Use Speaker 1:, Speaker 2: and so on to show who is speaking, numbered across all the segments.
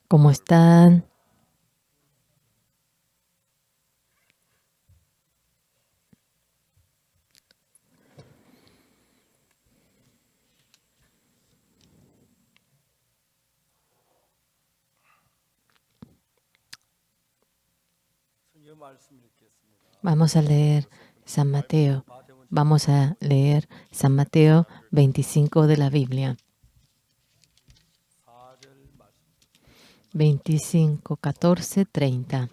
Speaker 1: ¿Cómo están? Vamos a leer San Mateo. Vamos a leer San Mateo 25 de la Biblia. 25, 14, 30.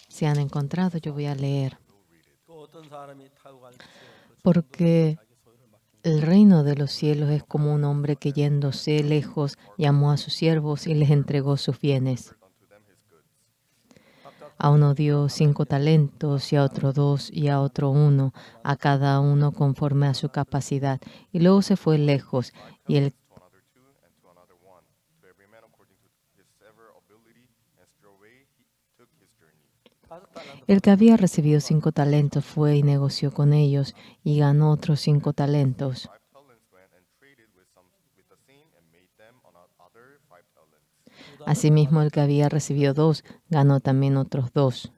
Speaker 1: Si han encontrado, yo voy a leer. Porque el reino de los cielos es como un hombre que yéndose lejos llamó a sus siervos y les entregó sus bienes. A uno dio 5 talentos y a otro 2 y a otro 1, a cada uno conforme a su capacidad. Y luego se fue lejos y el que había recibido 5 talentos fue y negoció con ellos y ganó otros 5 talentos. Asimismo, el que había recibido 2 ganó también otros 2.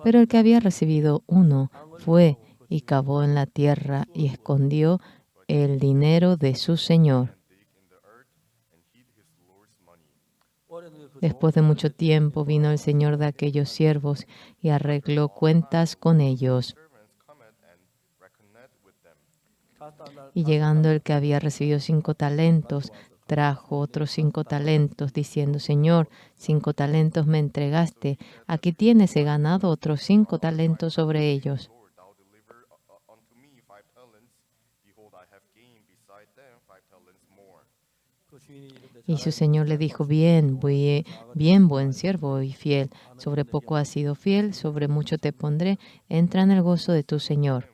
Speaker 1: Pero el que había recibido 1 fue y cavó en la tierra y escondió el dinero de su señor. Después de mucho tiempo vino el señor de aquellos siervos y arregló cuentas con ellos. Y llegando el que había recibido 5 talentos, trajo otros 5 talentos, diciendo: Señor, 5 talentos me entregaste, aquí tienes, he ganado otros 5 talentos sobre ellos. Y su señor le dijo: bien, buen siervo y fiel, sobre poco has sido fiel, sobre mucho te pondré, entra en el gozo de tu señor.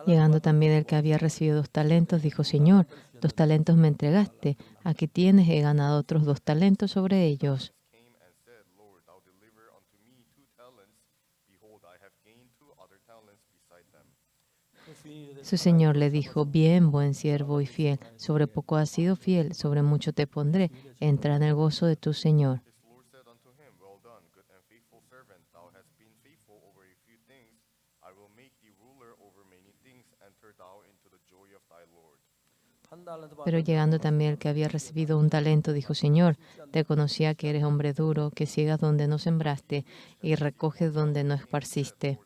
Speaker 1: Llegando también el que había recibido 2 talentos, dijo: Señor, 2 talentos me entregaste, aquí tienes, he ganado otros 2 talentos sobre ellos. Su señor le dijo: bien, buen siervo y fiel, sobre poco has sido fiel, sobre mucho te pondré, entra en el gozo de tu señor. Pero llegando también el que había recibido 1 talento, dijo: Señor, te conocía que eres hombre duro, que ciegas donde no sembraste y recoges donde no esparciste.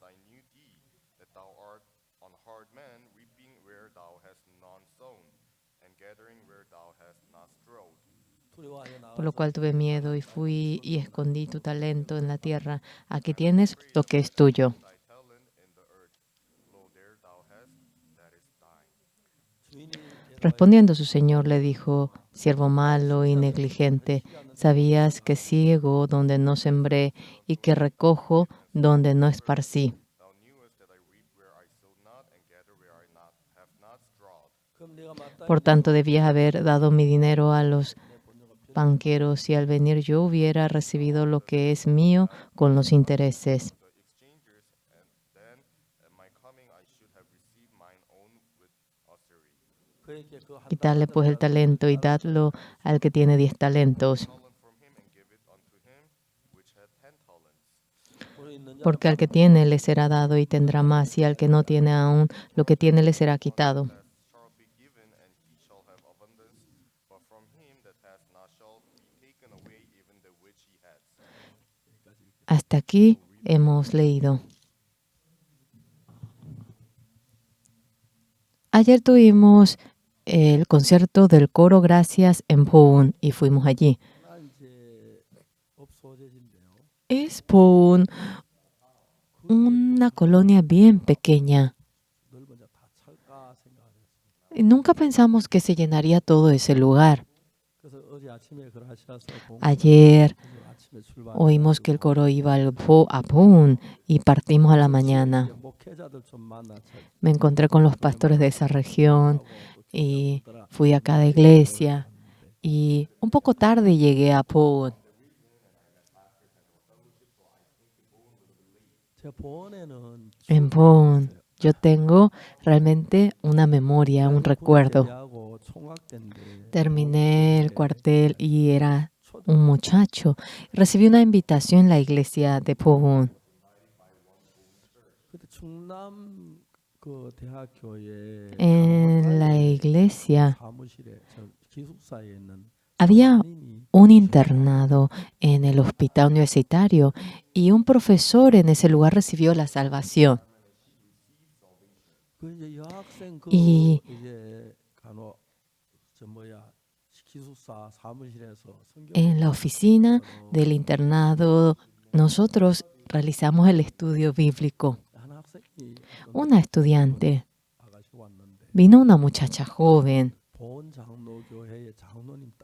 Speaker 1: Por lo cual tuve miedo y fui y escondí tu talento en la tierra. Aquí tienes lo que es tuyo. Respondiendo su señor le dijo: siervo malo y negligente, ¿sabías que ciego donde no sembré y que recojo donde no esparcí? Por tanto, debías haber dado mi dinero a los banqueros y al venir yo hubiera recibido lo que es mío con los intereses. Quitadle pues el talento y dadlo al que tiene 10 talentos. Porque al que tiene le será dado y tendrá más, y al que no tiene aún, lo que tiene le será quitado. Hasta aquí hemos leído. Ayer tuvimos el concierto del coro Gracias en Poon y fuimos allí. Es Poon una colonia bien pequeña. Y nunca pensamos que se llenaría todo ese lugar. Ayer Oímos que el coro iba a Pune y partimos a la mañana. Me encontré con los pastores de esa región y fui a cada iglesia. Y un poco tarde llegué a Pune. En Pune yo tengo realmente una memoria, un recuerdo. Terminé el cuartel y era un muchacho. Recibí una invitación en la iglesia de Pune. En la iglesia había un internado en el hospital universitario y un profesor en ese lugar recibió la salvación. Y en la oficina del internado nosotros realizamos el estudio bíblico. Una estudiante, vino una muchacha joven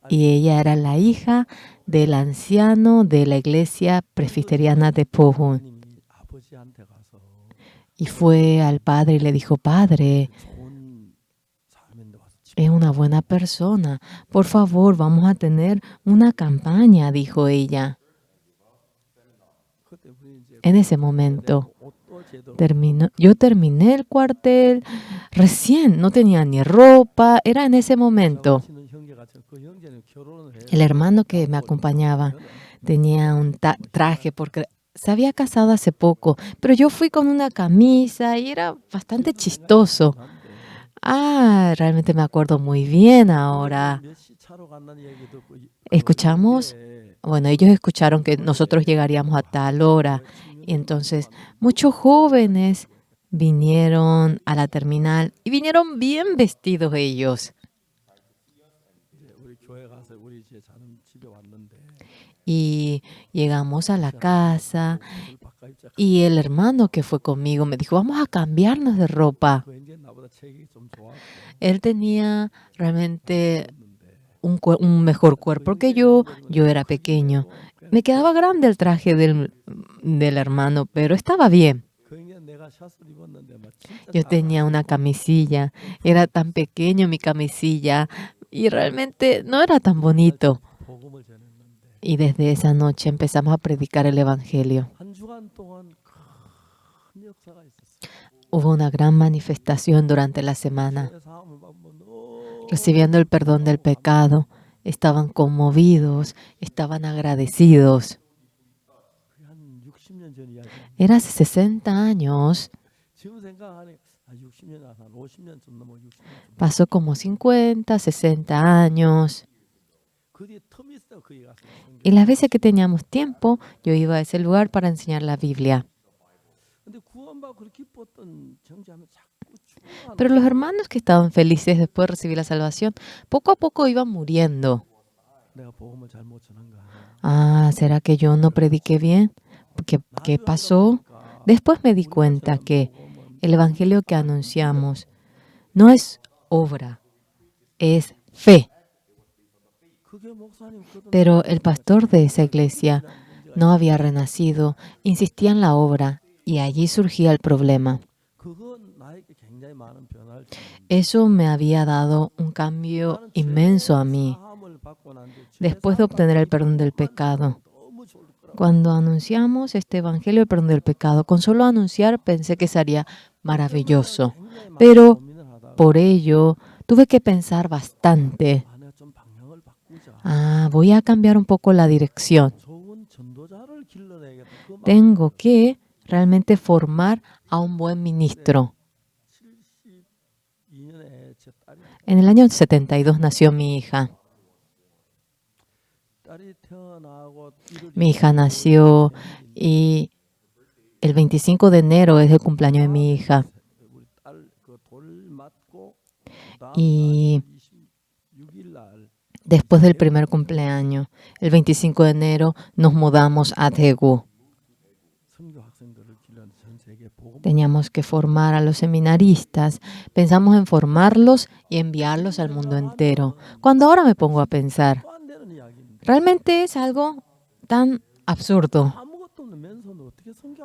Speaker 1: y ella era la hija del anciano de la iglesia presbiteriana de Pune. Y fue al padre y le dijo: padre, es una buena persona. Por favor, vamos a tener una campaña, dijo ella. En ese momento, yo terminé el cuartel, recién no tenía ni ropa, era en ese momento. El hermano que me acompañaba tenía un traje porque se había casado hace poco, pero yo fui con una camisa y era bastante chistoso. Realmente me acuerdo muy bien ahora. Escuchamos, bueno, ellos escucharon que nosotros llegaríamos a tal hora. Y entonces muchos jóvenes vinieron a la terminal y vinieron bien vestidos ellos. Y llegamos a la casa y el hermano que fue conmigo me dijo: vamos a cambiarnos de ropa. Él tenía realmente un mejor cuerpo que yo era pequeño. Me quedaba grande el traje del hermano, pero estaba bien. Yo tenía una camisilla, era tan pequeño mi camisilla y realmente no era tan bonito. Y desde esa noche empezamos a predicar el Evangelio. Hubo una gran manifestación durante la semana. Recibiendo el perdón del pecado, estaban conmovidos, estaban agradecidos. Era hace 60 años. Pasó como 50, 60 años. Y las veces que teníamos tiempo, yo iba a ese lugar para enseñar la Biblia. Pero los hermanos que estaban felices después de recibir la salvación, poco a poco iban muriendo. ¿Será que yo no prediqué bien? ¿Qué pasó? Después me di cuenta que el evangelio que anunciamos no es obra, es fe. Pero el pastor de esa iglesia no había renacido, insistía en la obra y allí surgía el problema. Eso me había dado un cambio inmenso a mí después de obtener el perdón del pecado. Cuando anunciamos este evangelio del perdón del pecado, con solo anunciar pensé que sería maravilloso, pero por ello tuve que pensar bastante. Voy a cambiar un poco la dirección. Tengo que realmente formar a un buen ministro. En el año 72 nació mi hija. Mi hija nació y el 25 de enero es el cumpleaños de mi hija. Y después del primer cumpleaños, el 25 de enero, nos mudamos a Daegu. Teníamos que formar a los seminaristas. Pensamos en formarlos y enviarlos al mundo entero. Cuando ahora me pongo a pensar, realmente es algo tan absurdo.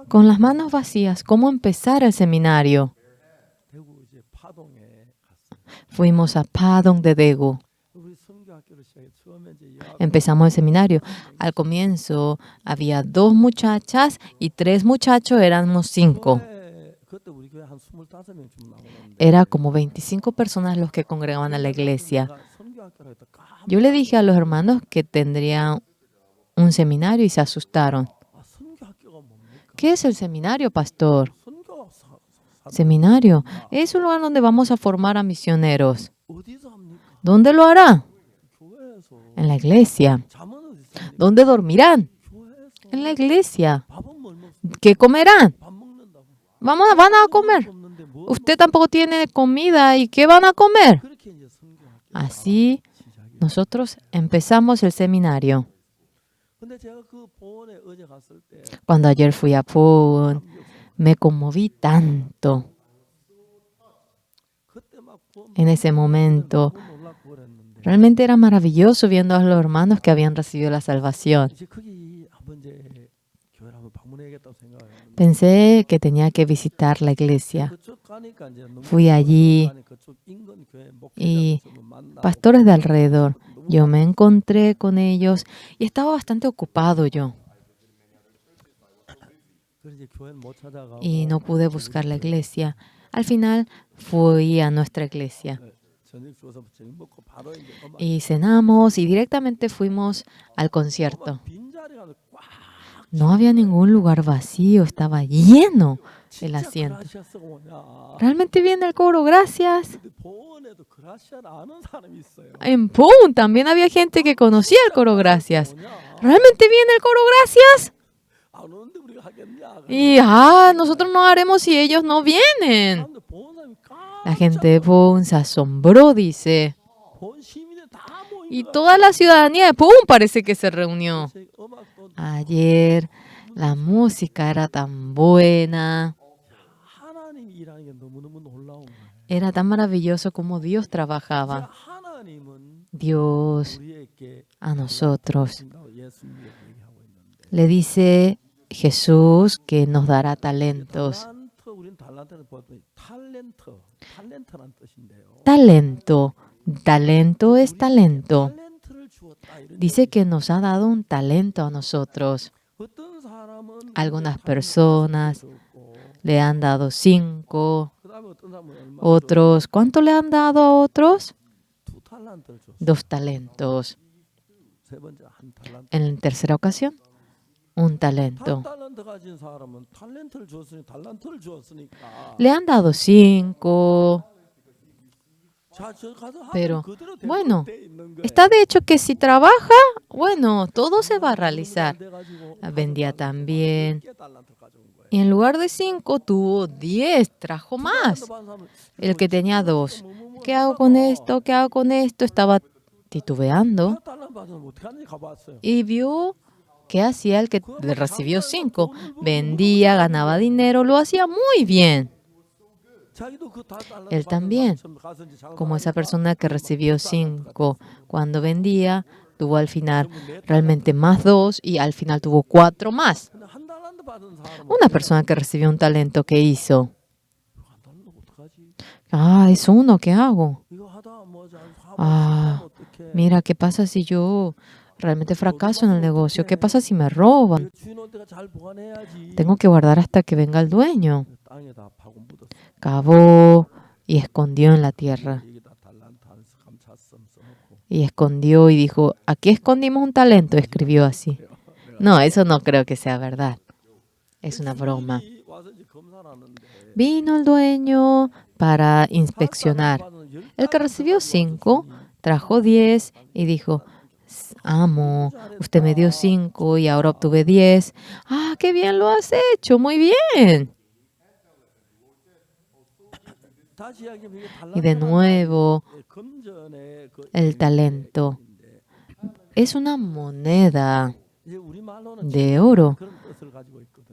Speaker 1: Con las manos vacías, ¿cómo empezar el seminario? Fuimos a Padong de Daegu. Empezamos el seminario. Al comienzo había 2 muchachas y 3 muchachos, éramos 5. Era como 25 personas los que congregaban a la iglesia. Yo le dije a los hermanos que tendrían un seminario y se asustaron. ¿Qué es el seminario, pastor? Seminario es un lugar donde vamos a formar a misioneros. ¿Dónde lo hará? En la iglesia. ¿Dónde dormirán? En la iglesia. ¿Qué comerán? Van a comer. Usted tampoco tiene comida. ¿Y qué van a comer? Así nosotros empezamos el seminario. Cuando ayer fui a Pon, me conmoví tanto. En ese momento, realmente era maravilloso viendo a los hermanos que habían recibido la salvación. Pensé que tenía que visitar la iglesia. Fui allí y pastores de alrededor. Yo me encontré con ellos y estaba bastante ocupado yo. Y no pude buscar la iglesia. Al final fui a nuestra iglesia. Y cenamos y directamente fuimos al concierto. No había ningún lugar vacío, estaba lleno el asiento. Realmente viene el coro, gracias. En Pon también había gente que conocía el coro, gracias. Realmente viene el coro, gracias. Y nosotros no haremos si ellos no vienen. La gente de Pon se asombró, dice. Y toda la ciudadanía de Pon parece que se reunió. Ayer la música era tan buena. Era tan maravilloso como Dios trabajaba. Dios a nosotros le dice Jesús que nos dará talentos. Talento. Talento es talento. Dice que nos ha dado un talento a nosotros. Algunas personas le han dado 5. Otros, ¿cuánto le han dado a otros? 2 talentos. En la tercera ocasión, 1 talento. Le han dado 5. Pero, bueno, está de hecho que si trabaja, bueno, todo se va a realizar. Vendía también. Y en lugar de 5, tuvo 10, trajo más. El que tenía 2. ¿Qué hago con esto? ¿Qué hago con esto? Estaba titubeando. Y vio qué hacía el que le recibió 5. Vendía, ganaba dinero, lo hacía muy bien. Él también, como esa persona que recibió 5, cuando vendía, tuvo al final realmente más 2 y al final tuvo 4 más. Una persona que recibió un talento, ¿qué hizo? Es 1, ¿qué hago? Mira, ¿qué pasa si yo realmente fracaso en el negocio? ¿Qué pasa si me roban? Tengo que guardar hasta que venga el dueño. Cavó y escondió en la tierra. Y escondió y dijo, aquí escondimos un talento, escribió así. No, eso no creo que sea verdad. Es una broma. Vino el dueño para inspeccionar. El que recibió 5, trajo 10 y dijo, amo, usted me dio 5 y ahora obtuve 10. ¡Qué bien lo has hecho! ¡Muy bien! Y de nuevo, el talento es una moneda de oro.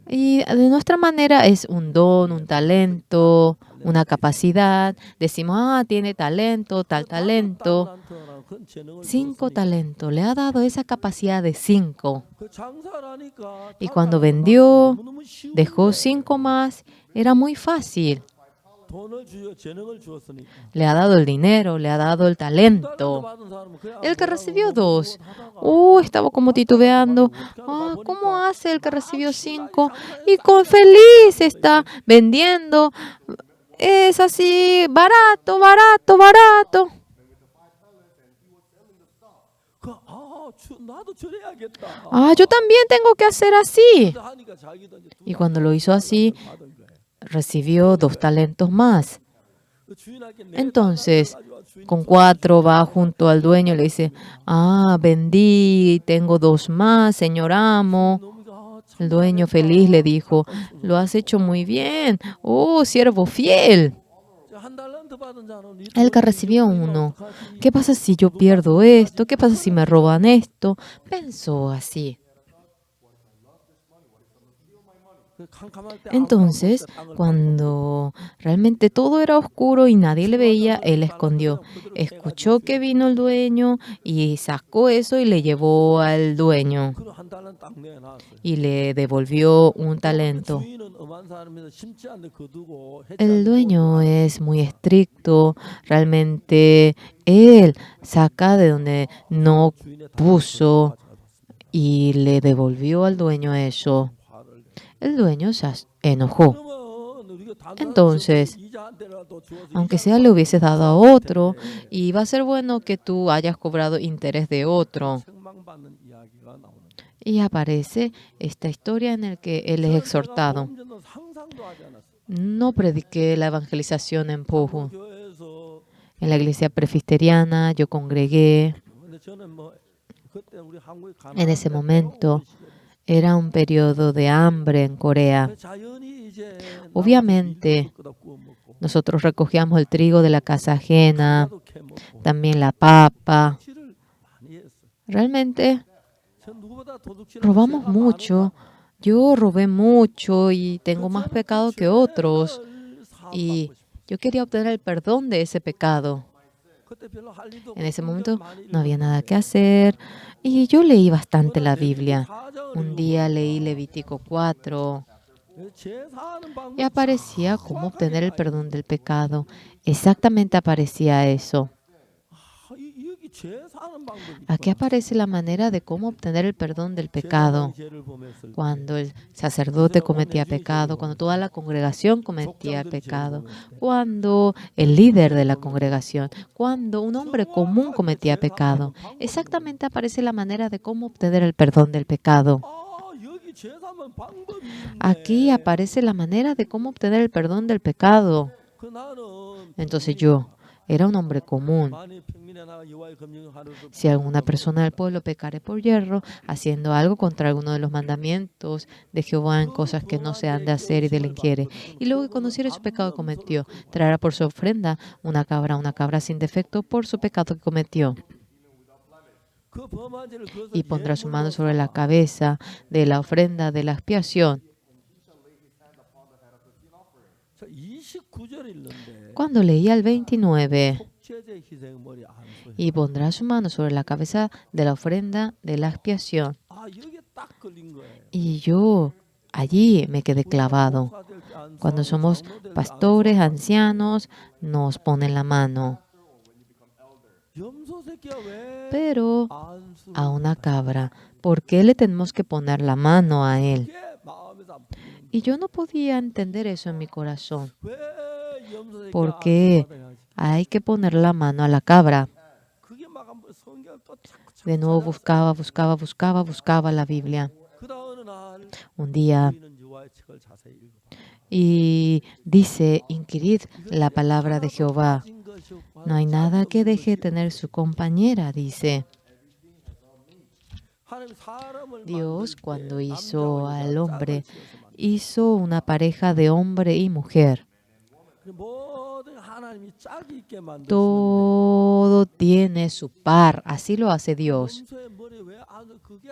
Speaker 1: Y de nuestra manera es un don, un talento, una capacidad. Decimos, tiene talento, tal talento. 5 talentos. Le ha dado esa capacidad de 5. Y cuando vendió, dejó 5 más. Era muy fácil. Le ha dado el dinero, le ha dado el talento. El que recibió 2, estaba como titubeando. ¿Cómo hace el que recibió 5? Y con feliz está vendiendo. Es así, barato, barato, barato. Yo también tengo que hacer así. Y cuando lo hizo así, recibió 2 talentos más. Entonces, con 4 va junto al dueño y le dice, vendí, tengo 2 más, señor amo. El dueño feliz le dijo, lo has hecho muy bien. Siervo fiel. El que recibió 1, ¿qué pasa si yo pierdo esto? ¿Qué pasa si me roban esto? Pensó así. Entonces, cuando realmente todo era oscuro y nadie le veía, él escondió. Escuchó que vino el dueño y sacó eso y le llevó al dueño y le devolvió un talento. El dueño es muy estricto, realmente él saca de donde no puso y le devolvió al dueño eso. El dueño se enojó. Entonces, aunque sea le hubieses dado a otro, y va a ser bueno que tú hayas cobrado interés de otro. Y aparece esta historia en la que él es exhortado. No prediqué la evangelización en Puju. En la iglesia presbiteriana yo congregué. En ese momento era un periodo de hambre en Corea. Obviamente, nosotros recogíamos el trigo de la casa ajena, también la papa. Realmente, robamos mucho. Yo robé mucho y tengo más pecado que otros. Y yo quería obtener el perdón de ese pecado. En ese momento no había nada que hacer y yo leí bastante la Biblia. Un día leí Levítico 4 y aparecía cómo obtener el perdón del pecado. Exactamente aparecía eso. Aquí aparece la manera de cómo obtener el perdón del pecado. Cuando el sacerdote cometía pecado, cuando toda la congregación cometía pecado, cuando el líder de la congregación, cuando un hombre común cometía pecado. Exactamente aparece la manera de cómo obtener el perdón del pecado. Aquí aparece la manera de cómo obtener el perdón del pecado. Entonces yo era un hombre común. Si alguna persona del pueblo pecare por yerro, haciendo algo contra alguno de los mandamientos de Jehová en cosas que no se han de hacer y delinquiere, y luego que conociere su pecado que cometió, traerá por su ofrenda una cabra sin defecto por su pecado que cometió. Y pondrá su mano sobre la cabeza de la ofrenda de la expiación. Cuando leía el 29, y pondrá su mano sobre la cabeza de la ofrenda de la expiación. Y yo allí me quedé clavado. Cuando somos pastores, ancianos, nos ponen la mano. Pero a una cabra, ¿por qué le tenemos que poner la mano a él? Y yo no podía entender eso en mi corazón. ¿Por qué hay que poner la mano a la cabra? De nuevo buscaba la Biblia. Un día, y dice, inquirid la palabra de Jehová. No hay nada que deje tener su compañera, dice. Dios, cuando hizo al hombre, hizo una pareja de hombre y mujer. Todo tiene su par, así lo hace Dios.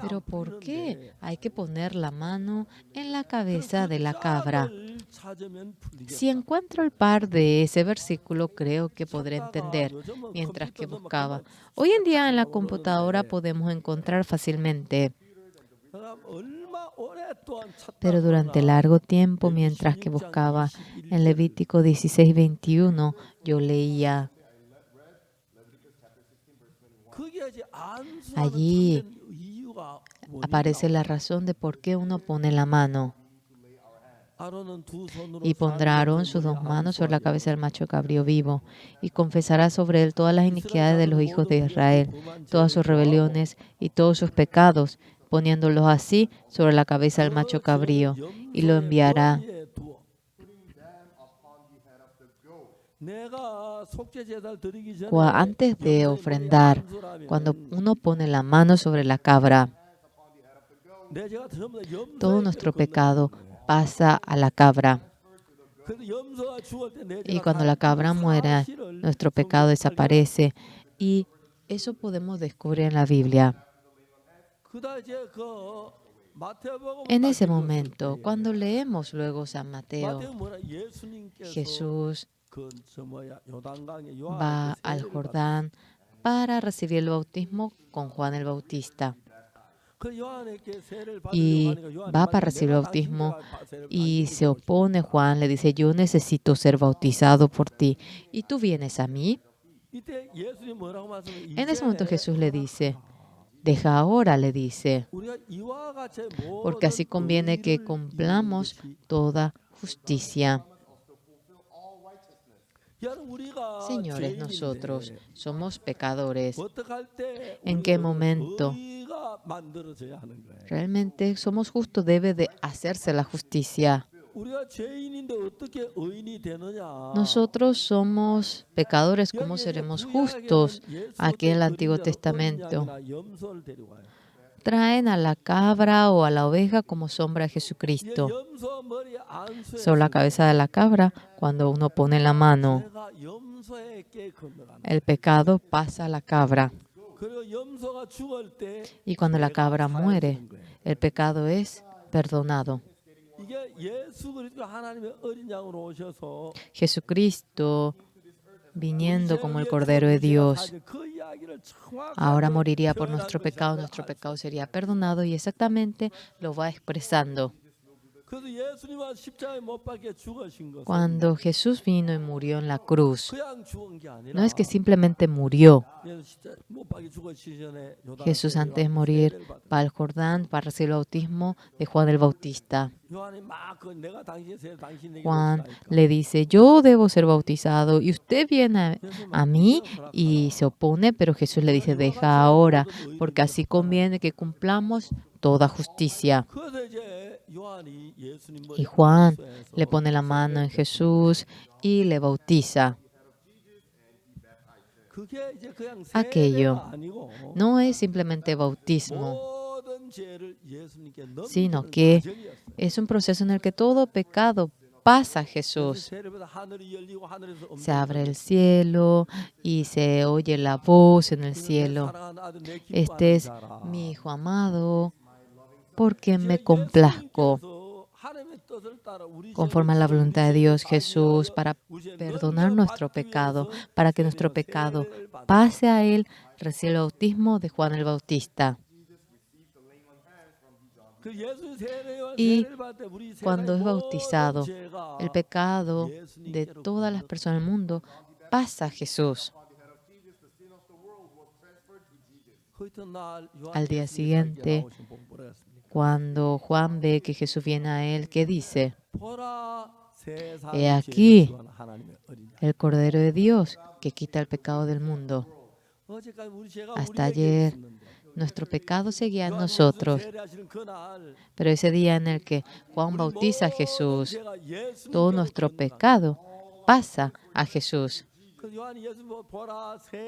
Speaker 1: Pero ¿por qué hay que poner la mano en la cabeza de la cabra? Si encuentro el par de ese versículo, creo que podré entender mientras que buscaba. Hoy en día en la computadora podemos encontrar fácilmente, pero durante largo tiempo, mientras que buscaba en Levítico 16:21, yo leía, allí aparece la razón de por qué uno pone la mano. Y pondrá Aarón sus 2 manos sobre la cabeza del macho cabrío vivo, y confesará sobre él todas las iniquidades de los hijos de Israel, todas sus rebeliones y todos sus pecados, poniéndolos así sobre la cabeza del macho cabrío, y lo enviará. Antes de ofrendar, cuando uno pone la mano sobre la cabra, todo nuestro pecado pasa a la cabra. Y cuando la cabra muera, nuestro pecado desaparece. Y eso podemos descubrir en la Biblia. En ese momento, cuando leemos luego San Mateo, Jesús va al Jordán para recibir el bautismo con Juan el Bautista. Y va para recibir el bautismo y se opone. Juan le dice, yo necesito ser bautizado por ti y tú vienes a mí. En ese momento Jesús le dice, deja ahora, le dice, porque así conviene que cumplamos toda justicia. Señores, nosotros somos pecadores. ¿En qué momento realmente somos justos? Debe de hacerse la justicia. Nosotros somos pecadores, ¿cómo seremos justos? Aquí en el Antiguo Testamento traen a la cabra o a la oveja como sombra a Jesucristo. Sobre la cabeza de la cabra, cuando uno pone la mano, el pecado pasa a la cabra. Y cuando la cabra muere, el pecado es perdonado. Jesucristo, viniendo como el Cordero de Dios, ahora moriría por nuestro pecado sería perdonado y exactamente lo va expresando. Cuando Jesús vino y murió en la cruz, no es que simplemente murió. Jesús antes de morir va al Jordán para recibir el bautismo de Juan el Bautista. Juan le dice, yo debo ser bautizado y usted viene a mí y se opone, pero Jesús le dice, deja ahora, porque así conviene que cumplamos toda justicia. Y Juan le pone la mano en Jesús y le bautiza. Aquello no es simplemente bautismo, sino que es un proceso en el que todo pecado pasa a Jesús. Se abre el cielo y se oye la voz en el cielo. Este es mi Hijo amado, porque me complazco. Conforme a la voluntad de Dios, Jesús, para perdonar nuestro pecado, para que nuestro pecado pase a Él, recibe el bautismo de Juan el Bautista. Y cuando es bautizado, el pecado de todas las personas del mundo pasa a Jesús. Al día siguiente, cuando Juan ve que Jesús viene a él, ¿qué dice? He aquí el Cordero de Dios que quita el pecado del mundo. Hasta ayer nuestro pecado seguía en nosotros, pero ese día en el que Juan bautiza a Jesús, todo nuestro pecado pasa a Jesús.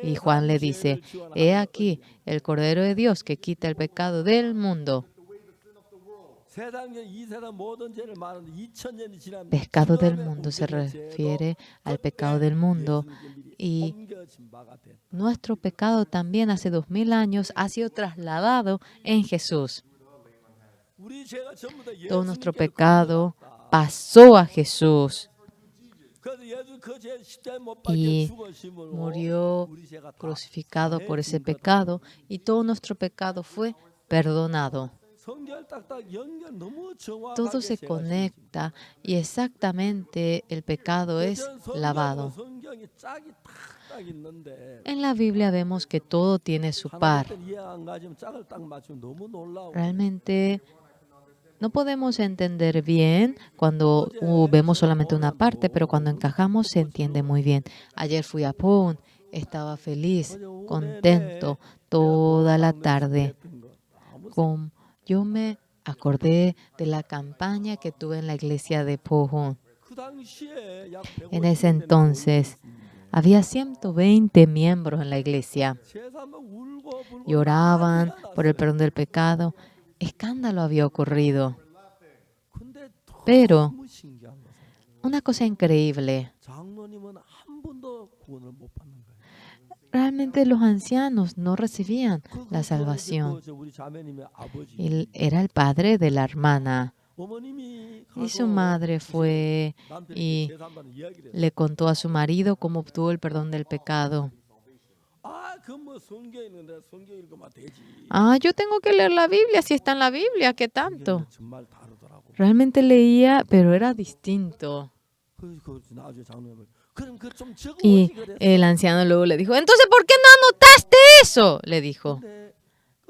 Speaker 1: Y Juan le dice, he aquí el Cordero de Dios que quita el pecado del mundo. Pecado del mundo se refiere al pecado del mundo y nuestro pecado también hace 2000 años ha sido trasladado en Jesús. Todo nuestro pecado pasó a Jesús y murió crucificado por ese pecado y todo nuestro pecado fue perdonado. Todo se conecta y exactamente el pecado es lavado. En la Biblia vemos que todo tiene su par. Realmente no podemos entender bien cuando vemos solamente una parte, pero cuando encajamos se entiende muy bien. Ayer fui a Pune, estaba feliz, contento toda la tarde. Yo me acordé de la campaña que tuve en la iglesia de Pune. En ese entonces había 120 miembros en la iglesia. Lloraban por el perdón del pecado. Escándalo había ocurrido. Pero una cosa increíble. Realmente los ancianos no recibían la salvación. Él era el padre de la hermana. Y su madre fue y le contó a su marido cómo obtuvo el perdón del pecado. Yo tengo que leer la Biblia, si está en la Biblia, ¿qué tanto? Realmente leía, pero era distinto. Y el anciano luego le dijo, entonces, ¿por qué no anotaste eso? Le dijo.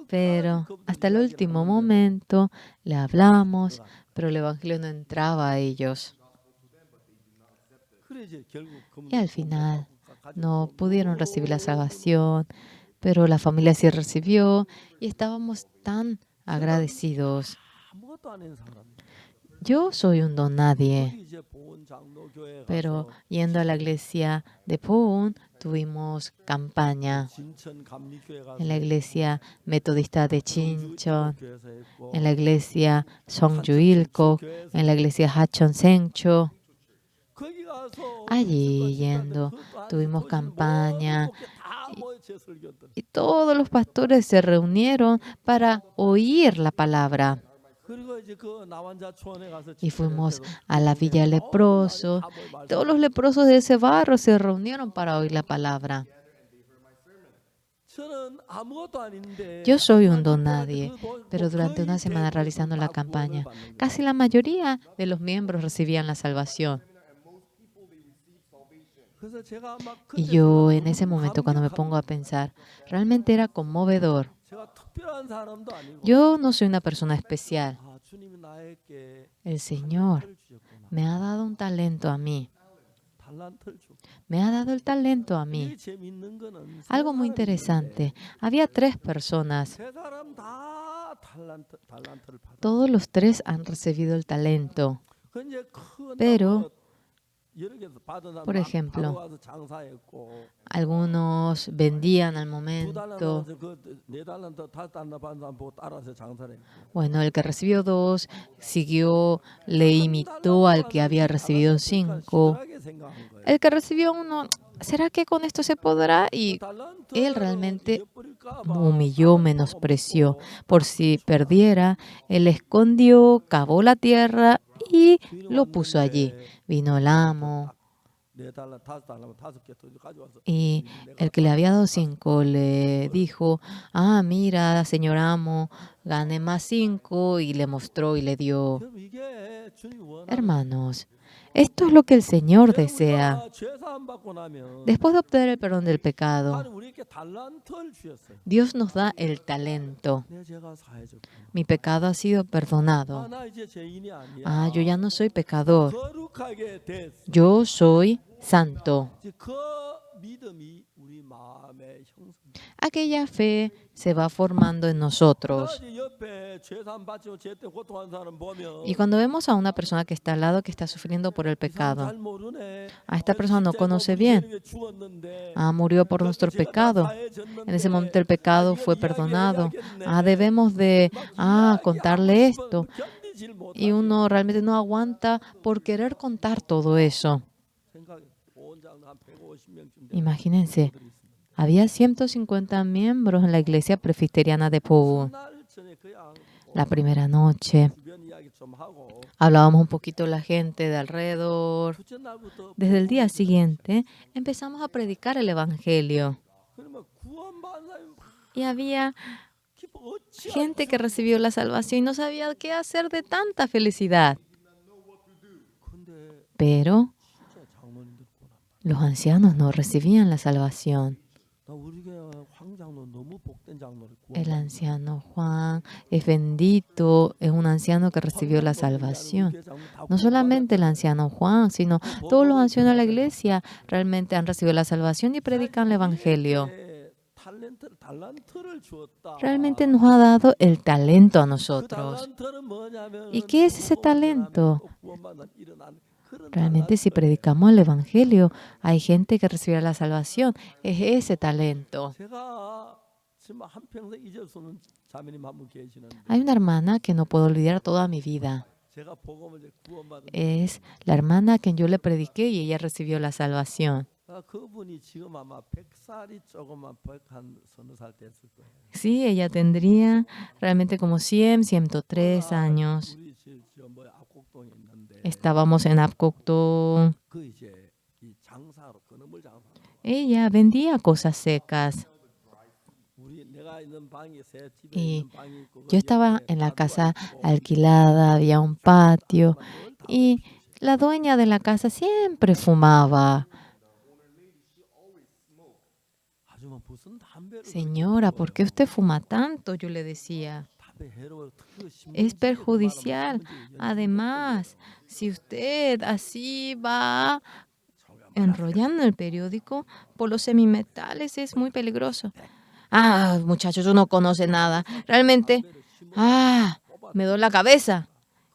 Speaker 1: Pero hasta el último momento le hablamos, pero el evangelio no entraba a ellos. Y al final no pudieron recibir la salvación, pero la familia sí recibió y estábamos tan agradecidos. Yo soy un don nadie, pero yendo a la iglesia de Pune tuvimos campaña. En la iglesia metodista de Chinchon, en la iglesia Songju-ilko, en la iglesia Hachon Sengcho. Allí yendo tuvimos campaña y todos los pastores se reunieron para oír la palabra. Y fuimos a la Villa Leproso. Todos los leprosos de ese barrio se reunieron para oír la palabra. Yo soy un don nadie, pero durante una semana realizando la campaña, casi la mayoría de los miembros recibían la salvación. Y yo en ese momento, cuando me pongo a pensar, realmente era conmovedor. Yo no soy una persona especial. El Señor me ha dado un talento a mí. Me ha dado el talento a mí. Algo muy interesante. Había 3 personas. Todos los 3 han recibido el talento. Pero, por ejemplo, algunos vendían al momento. Bueno, el que recibió 2 siguió, le imitó al que había recibido 5. El que recibió 1, ¿será que con esto se podrá? Y él realmente humilló, menospreció. Por si perdiera, él escondió, cavó la tierra y lo puso allí. Vino el amo. Y el que le había dado 5 le dijo, mira, señor amo, gané más 5, y le mostró y le dio. Hermanos, esto es lo que el Señor desea. Después de obtener el perdón del pecado, Dios nos da el talento. Mi pecado ha sido perdonado. Yo ya no soy pecador. Yo soy santo. Aquella fe se va formando en nosotros. Y cuando vemos a una persona que está al lado, que está sufriendo por el pecado, esta persona no conoce bien. Murió por nuestro pecado. En ese momento el pecado fue perdonado. Debemos de contarle esto. Y uno realmente no aguanta por querer contar todo eso. Imagínense, había 150 miembros en la iglesia presbiteriana de Pune. La primera noche, Hablábamos un poquito la gente de alrededor. Desde el día siguiente empezamos a predicar el Evangelio. Y había gente que recibió la salvación y no sabía qué hacer de tanta felicidad. Pero los ancianos no recibían la salvación. El anciano Juan es bendito, es un anciano que recibió la salvación. No solamente el anciano Juan, sino todos los ancianos de la iglesia realmente han recibido la salvación y predican el Evangelio. Realmente nos ha dado el talento a nosotros. ¿Y qué es ese talento? Realmente si predicamos el Evangelio, hay gente que recibirá la salvación. Es ese talento. Hay una hermana que no puedo olvidar toda mi vida. Es la hermana a quien yo le prediqué y ella recibió la salvación. Sí, ella tendría realmente como 100, 103 años. Estábamos en Apcocto. Ella vendía cosas secas. Y yo estaba en la casa alquilada, había un patio y la dueña de la casa siempre fumaba. Señora, ¿por qué usted fuma tanto? Yo le decía. Es perjudicial. Además, si usted así va enrollando el periódico por los semimetales, es muy peligroso. Ah, muchachos, tú no conoce nada. Realmente, me duele la cabeza.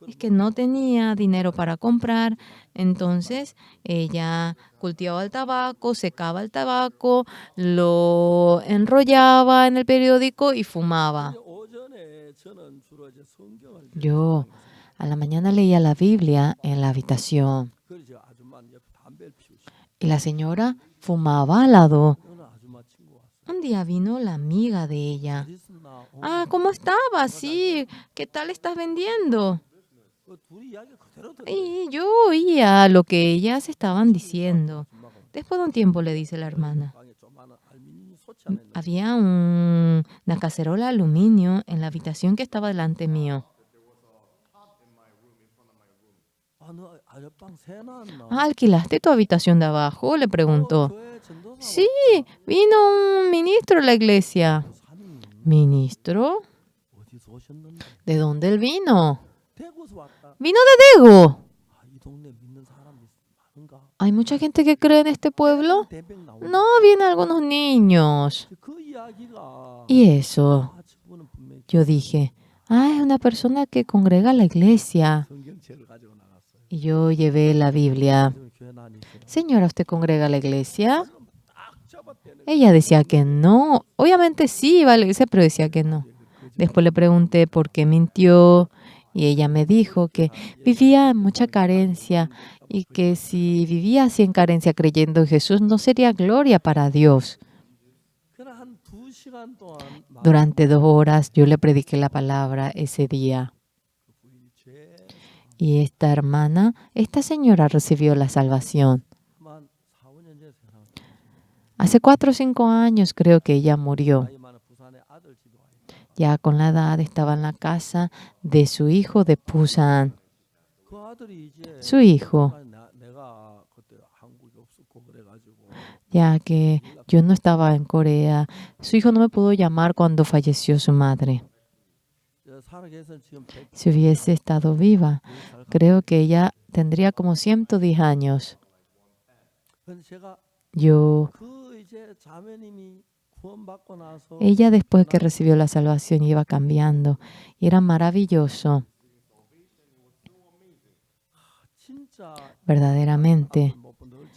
Speaker 1: Es que no tenía dinero para comprar. Entonces, ella cultivaba el tabaco, secaba el tabaco, lo enrollaba en el periódico y fumaba. Yo a la mañana leía la Biblia en la habitación. Y la señora fumaba al lado. Un día vino la amiga de ella. ¿Cómo estaba? Sí, ¿qué tal estás vendiendo? Y yo oía lo que ellas estaban diciendo. Después de un tiempo le dice la hermana. Había una cacerola de aluminio en la habitación que estaba delante mío. ¿Alquilaste tu habitación de abajo? Le preguntó. Sí, vino un ministro de la iglesia. ¿Ministro? ¿De dónde él vino? Vino de Daegu. ¿Hay mucha gente que cree en este pueblo? No, vienen algunos niños. Y eso, yo dije, es una persona que congrega la iglesia. Y yo llevé la Biblia. Señora, ¿usted congrega la iglesia? Ella decía que no. Obviamente sí iba a la iglesia, pero decía que no. Después le pregunté por qué mintió y ella me dijo que vivía en mucha carencia y que si vivía así en carencia creyendo en Jesús no sería gloria para Dios. Durante 2 horas yo le prediqué la palabra ese día. Y esta señora recibió la salvación. Hace 4 o 5 años creo que ella murió. Ya con la edad estaba en la casa de su hijo de Busan. Su hijo, ya que yo no estaba en Corea, su hijo no me pudo llamar cuando falleció su madre. Si hubiese estado viva, creo que ella tendría como 110 años. Ella después que recibió la salvación iba cambiando y era maravilloso. Verdaderamente,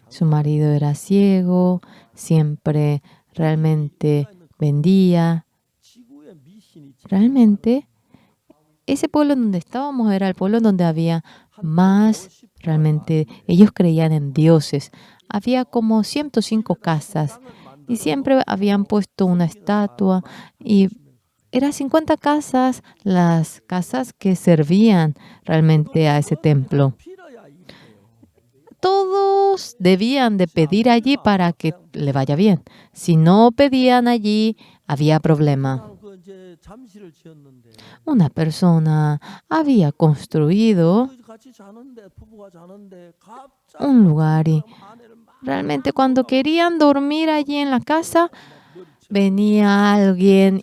Speaker 1: su marido era ciego, siempre realmente vendía. Realmente, ese pueblo en donde estábamos era el pueblo donde había más, realmente, ellos creían en dioses. Había como 105 casas y siempre habían puesto una estatua y eran 50 casas, las casas que servían realmente a ese templo. Todos debían de pedir allí para que le vaya bien. Si no pedían allí, había problema. Una persona había construido un lugar y realmente cuando querían dormir allí en la casa, venía alguien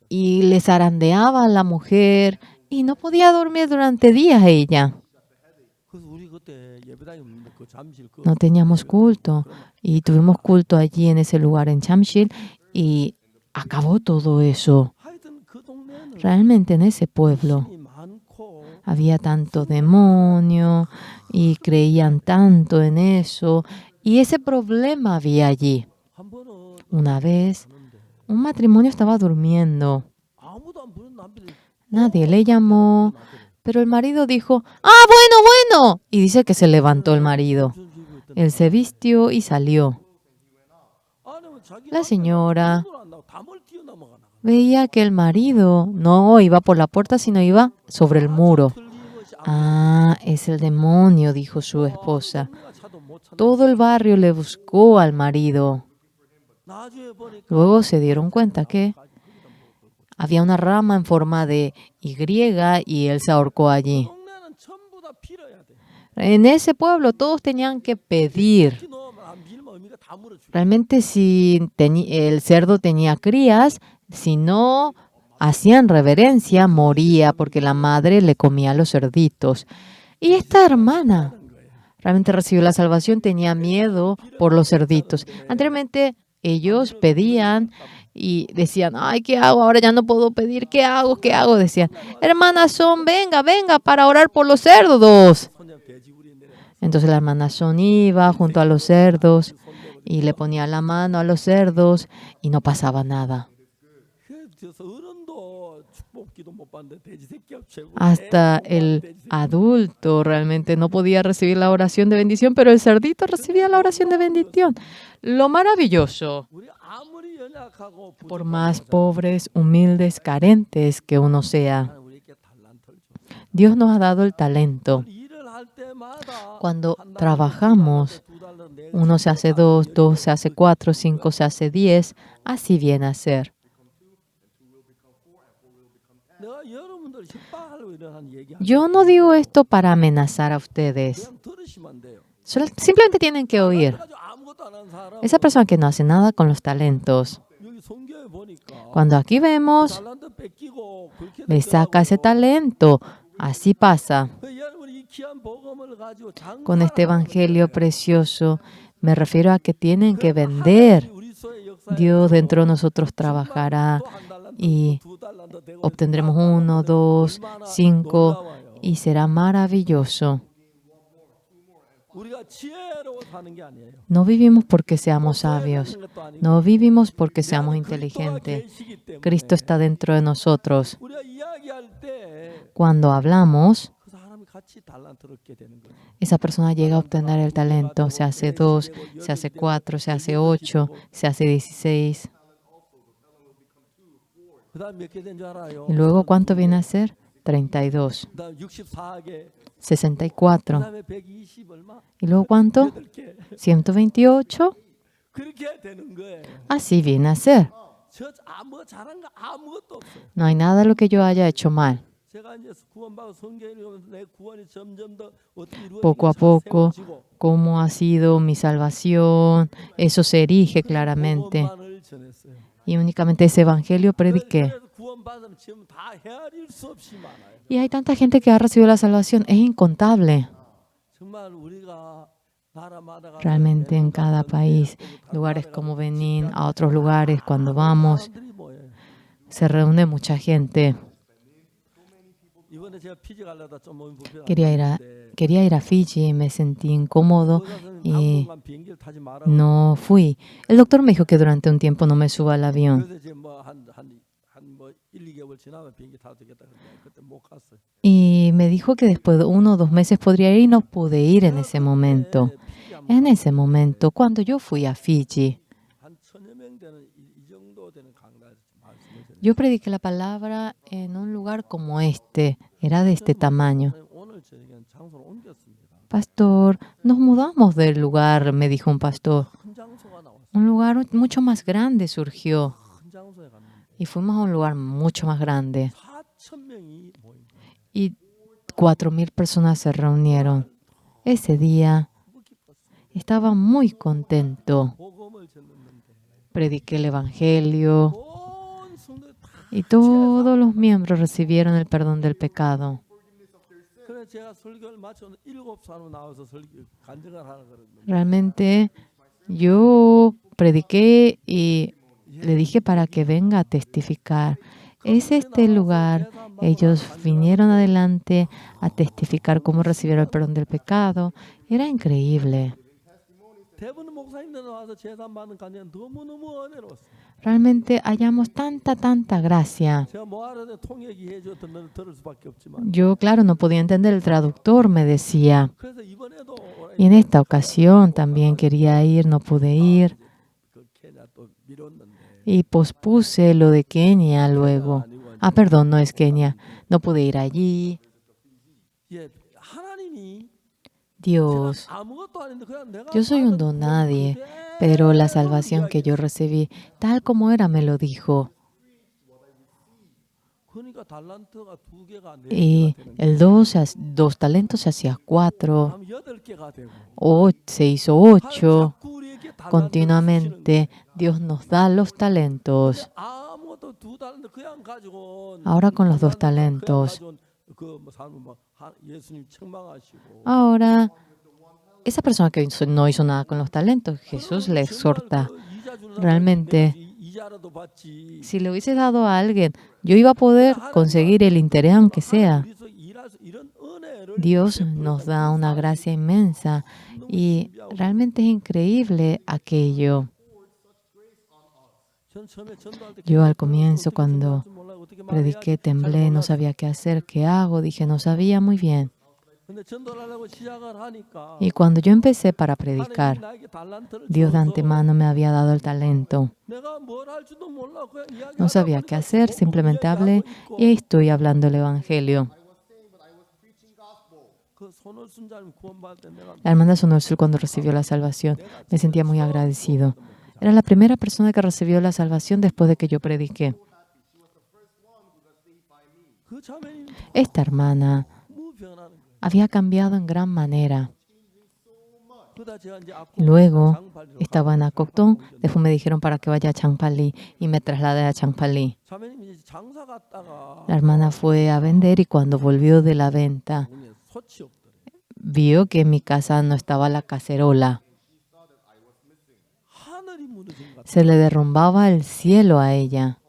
Speaker 1: y les zarandeaba a la mujer y no podía dormir durante días ella. No teníamos culto y tuvimos culto allí en ese lugar en Chamshil y acabó todo eso. Realmente en ese pueblo había tanto demonio y creían tanto en eso y ese problema había allí. Una vez un matrimonio estaba durmiendo. Nadie le llamó, pero el marido dijo, ¡ah, bueno, bueno! Y dice que se levantó el marido. Él se vistió y salió. La señora veía que el marido no iba por la puerta, sino iba sobre el muro. Ah, es el demonio, dijo su esposa. Todo el barrio le buscó al marido. Luego se dieron cuenta que había una rama en forma de Y y él se ahorcó allí. En ese pueblo todos tenían que pedir. Realmente si el cerdo tenía crías, si no hacían reverencia, moría porque la madre le comía los cerditos. Y esta hermana realmente recibió la salvación, tenía miedo por los cerditos. Anteriormente ellos pedían y decían, ay, ¿qué hago? Ahora ya no puedo pedir, ¿qué hago? ¿Qué hago? Decían, hermana Son, venga, venga para orar por los cerdos. Entonces la hermana Son iba junto a los cerdos y le ponía la mano a los cerdos y no pasaba nada. Hasta el adulto realmente no podía recibir la oración de bendición, pero el cerdito recibía la oración de bendición. Lo maravilloso, por más pobres, humildes, carentes que uno sea, Dios nos ha dado el talento. Cuando trabajamos, 1 se hace 2, 2 se hace 4, 5 se hace 10, así viene a ser. Yo no digo esto para amenazar a ustedes. Simplemente tienen que oír. Esa persona que no hace nada con los talentos, cuando aquí vemos, le saca ese talento. Así pasa. Con este evangelio precioso, me refiero a que tienen que vender. Dios dentro de nosotros trabajará y obtendremos 1, 2, 5 y será maravilloso. No vivimos porque seamos sabios. No vivimos porque seamos inteligentes. Cristo está dentro de nosotros. Cuando hablamos, esa persona llega a obtener el talento. Se hace 2, se hace 4, se hace 8, se hace 16. Y luego, ¿cuánto viene a ser? 32. 64. ¿Y luego cuánto? 128. Así viene a ser. No hay nada de lo que yo haya hecho mal. Poco a poco, cómo ha sido mi salvación, eso se erige claramente. Y únicamente ese evangelio prediqué. Y hay tanta gente que ha recibido la salvación, es incontable. Realmente en cada país, lugares como Benín, a otros lugares, cuando vamos, se reúne mucha gente. Quería ir a Fiji, me sentí incómodo y no fui. El doctor me dijo que durante un tiempo no me suba al avión. Y me dijo que después de 1 o 2 meses podría ir y no pude ir en ese momento. En ese momento, cuando yo fui a Fiji, Yo prediqué la palabra en un lugar como este, era de este tamaño. Pastor, nos mudamos del lugar, me dijo un pastor. Un lugar mucho más grande surgió y fuimos a un lugar mucho más grande y 4,000 personas se reunieron. Ese día estaba muy contento. Prediqué el Evangelio y todos los miembros recibieron el perdón del pecado. Realmente yo prediqué y le dije para que venga a testificar. Es este lugar. Ellos vinieron adelante a testificar cómo recibieron el perdón del pecado. Era increíble. Realmente hallamos tanta gracia. Yo, claro, no podía entender. El traductor me decía. Y en esta ocasión también quería ir, no pude ir. Y pospuse lo de Kenia luego. Perdón, no es Kenia. No pude ir allí. Dios, yo soy un don nadie, pero la salvación que yo recibí, tal como era, me lo dijo. Y el 2 talentos se hacía 4, se hizo 8. Continuamente Dios nos da los talentos. Ahora con los 2 talentos. Ahora, esa persona que no hizo nada con los talentos, Jesús le exhorta. Realmente, si le hubiese dado a alguien, yo iba a poder conseguir el interés aunque sea. Dios nos da una gracia inmensa y realmente es increíble aquello. Yo al comienzo, cuando prediqué, temblé, no sabía qué hacer, qué hago, dije, no sabía muy bien. Y cuando yo empecé para predicar, Dios de antemano me había dado el talento. No sabía qué hacer, simplemente hablé y estoy hablando el Evangelio. La hermana Sonorsul, cuando recibió la salvación, me sentía muy agradecido. Era la primera persona que recibió la salvación después de que yo prediqué. Esta hermana había cambiado en gran manera. Luego estaba en Akokton, después me dijeron para que vaya a Changpali y me trasladé a Changpali. La hermana fue a vender y cuando volvió de la venta, vio que en mi casa no estaba la cacerola. Se le derrumbaba el cielo a ella.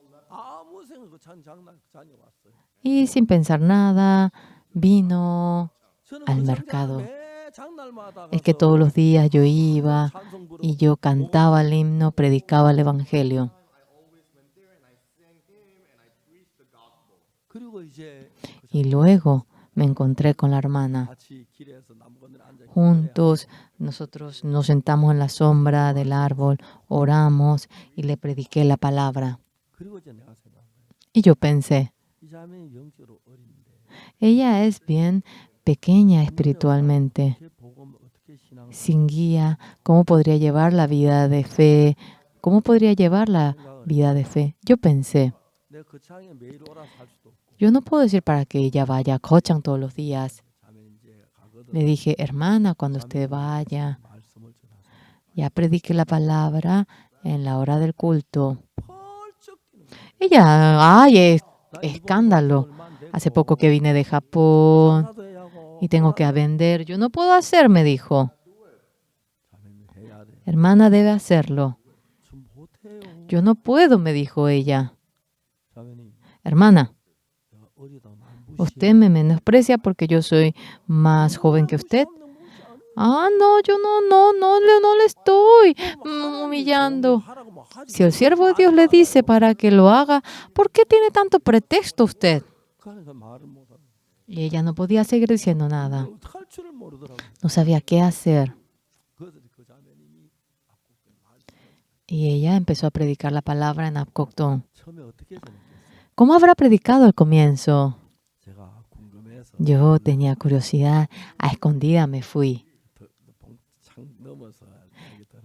Speaker 1: Y sin pensar nada, vino al mercado. Es que todos los días yo iba y yo cantaba el himno, predicaba el Evangelio. Y luego me encontré con la hermana. Juntos nosotros nos sentamos en la sombra del árbol, oramos y le prediqué la palabra. Y yo pensé, ella es bien pequeña espiritualmente. Sin guía, ¿cómo podría llevar la vida de fe? ¿Cómo podría llevar la vida de fe? Yo pensé, yo no puedo decir para que ella vaya a Kochang todos los días. Le dije, hermana, cuando usted vaya, ya predique la palabra en la hora del culto. Ella, escándalo. Hace poco que vine de Japón y tengo que vender. Yo no puedo hacer, me dijo. Hermana, debe hacerlo. Yo no puedo, me dijo ella. Hermana, usted me menosprecia porque yo soy más joven que usted. No, yo no le estoy humillando. Si el siervo de Dios le dice para que lo haga, ¿por qué tiene tanto pretexto usted? Y ella no podía seguir diciendo nada. No sabía qué hacer. Y ella empezó a predicar la palabra en Apcoctón. ¿Cómo habrá predicado al comienzo? Yo tenía curiosidad, a escondida me fui.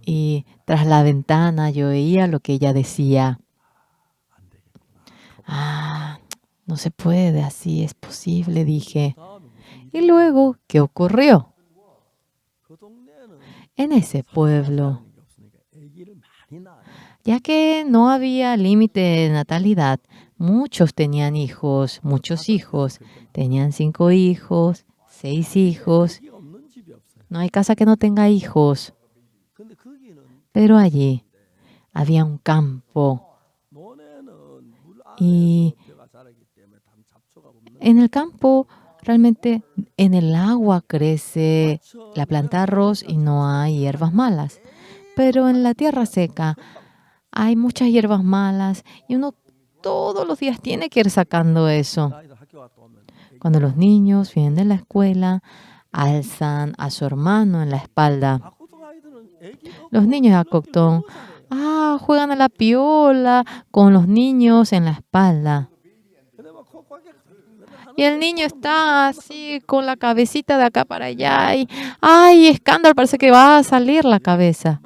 Speaker 1: Y tras la ventana yo oía lo que ella decía. Ah, no se puede, así es posible, dije. Y luego, ¿qué ocurrió? En ese pueblo, ya que no había límite de natalidad, muchos tenían hijos, muchos hijos. Tenían 5 hijos, 6 hijos. No hay casa que no tenga hijos. Pero allí había un campo y en el campo realmente en el agua crece la planta de arroz y no hay hierbas malas. Pero en la tierra seca hay muchas hierbas malas y uno todos los días tiene que ir sacando eso. Cuando los niños vienen de la escuela, alzan a su hermano en la espalda. Los niños de Acoctón, juegan a la piola con los niños en la espalda. Y el niño está así con la cabecita de acá para allá y ¡ay, escándalo! Parece que va a salir la cabeza.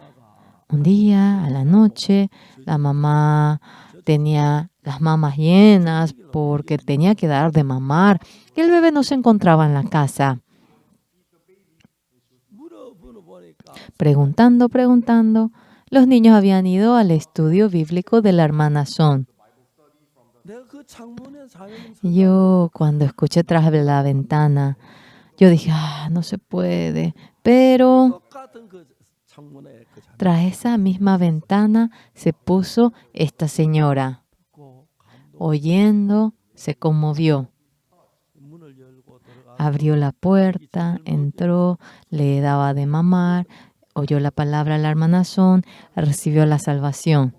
Speaker 1: Un día, a la noche, la mamá tenía las mamas llenas porque tenía que dar de mamar y el bebé no se encontraba en la casa. Preguntando, los niños habían ido al estudio bíblico de la hermana Son. Yo, cuando escuché tras de la ventana, yo dije, no se puede. Pero tras esa misma ventana se puso esta señora. Oyendo, se conmovió. Abrió la puerta, entró, le daba de mamar, oyó la palabra a la hermana Son, recibió la salvación.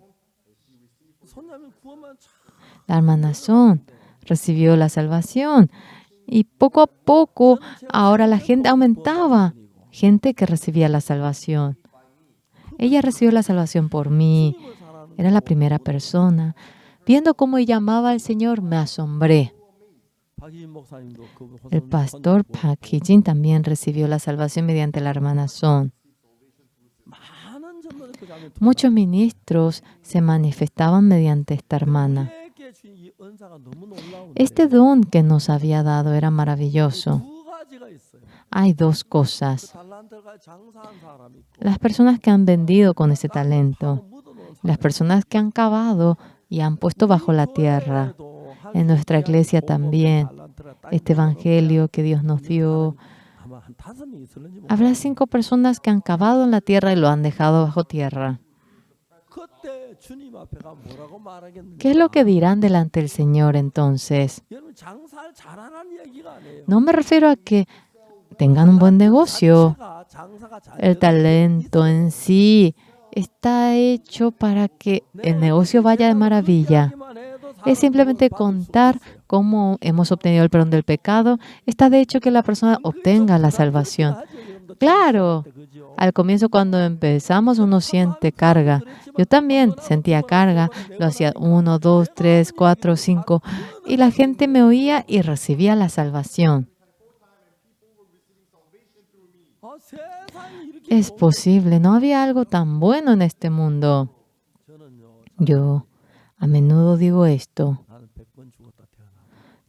Speaker 1: La hermana Son recibió la salvación y poco a poco ahora la gente aumentaba, gente que recibía la salvación. Ella recibió la salvación por mí, era la primera persona. Viendo cómo ella amaba al Señor, me asombré. El pastor Park Hee-jin también recibió la salvación mediante la hermana Son. Muchos ministros se manifestaban mediante esta hermana. Este don que nos había dado era maravilloso. Hay 2 cosas. Las personas que han vendido con ese talento, las personas que han cavado y han puesto bajo la tierra. En nuestra iglesia también, este evangelio que Dios nos dio. Habrá 5 personas que han cavado en la tierra y lo han dejado bajo tierra. ¿Qué es lo que dirán delante del Señor entonces? No me refiero a que tengan un buen negocio. El talento en sí está hecho para que el negocio vaya de maravilla. Es simplemente contar cómo hemos obtenido el perdón del pecado. Está de hecho que la persona obtenga la salvación. Claro, al comienzo cuando empezamos uno siente carga. Yo también sentía carga. Lo hacía 1, 2, 3, 4, 5. Y la gente me oía y recibía la salvación. Es posible, no había algo tan bueno en este mundo. Yo a menudo digo esto.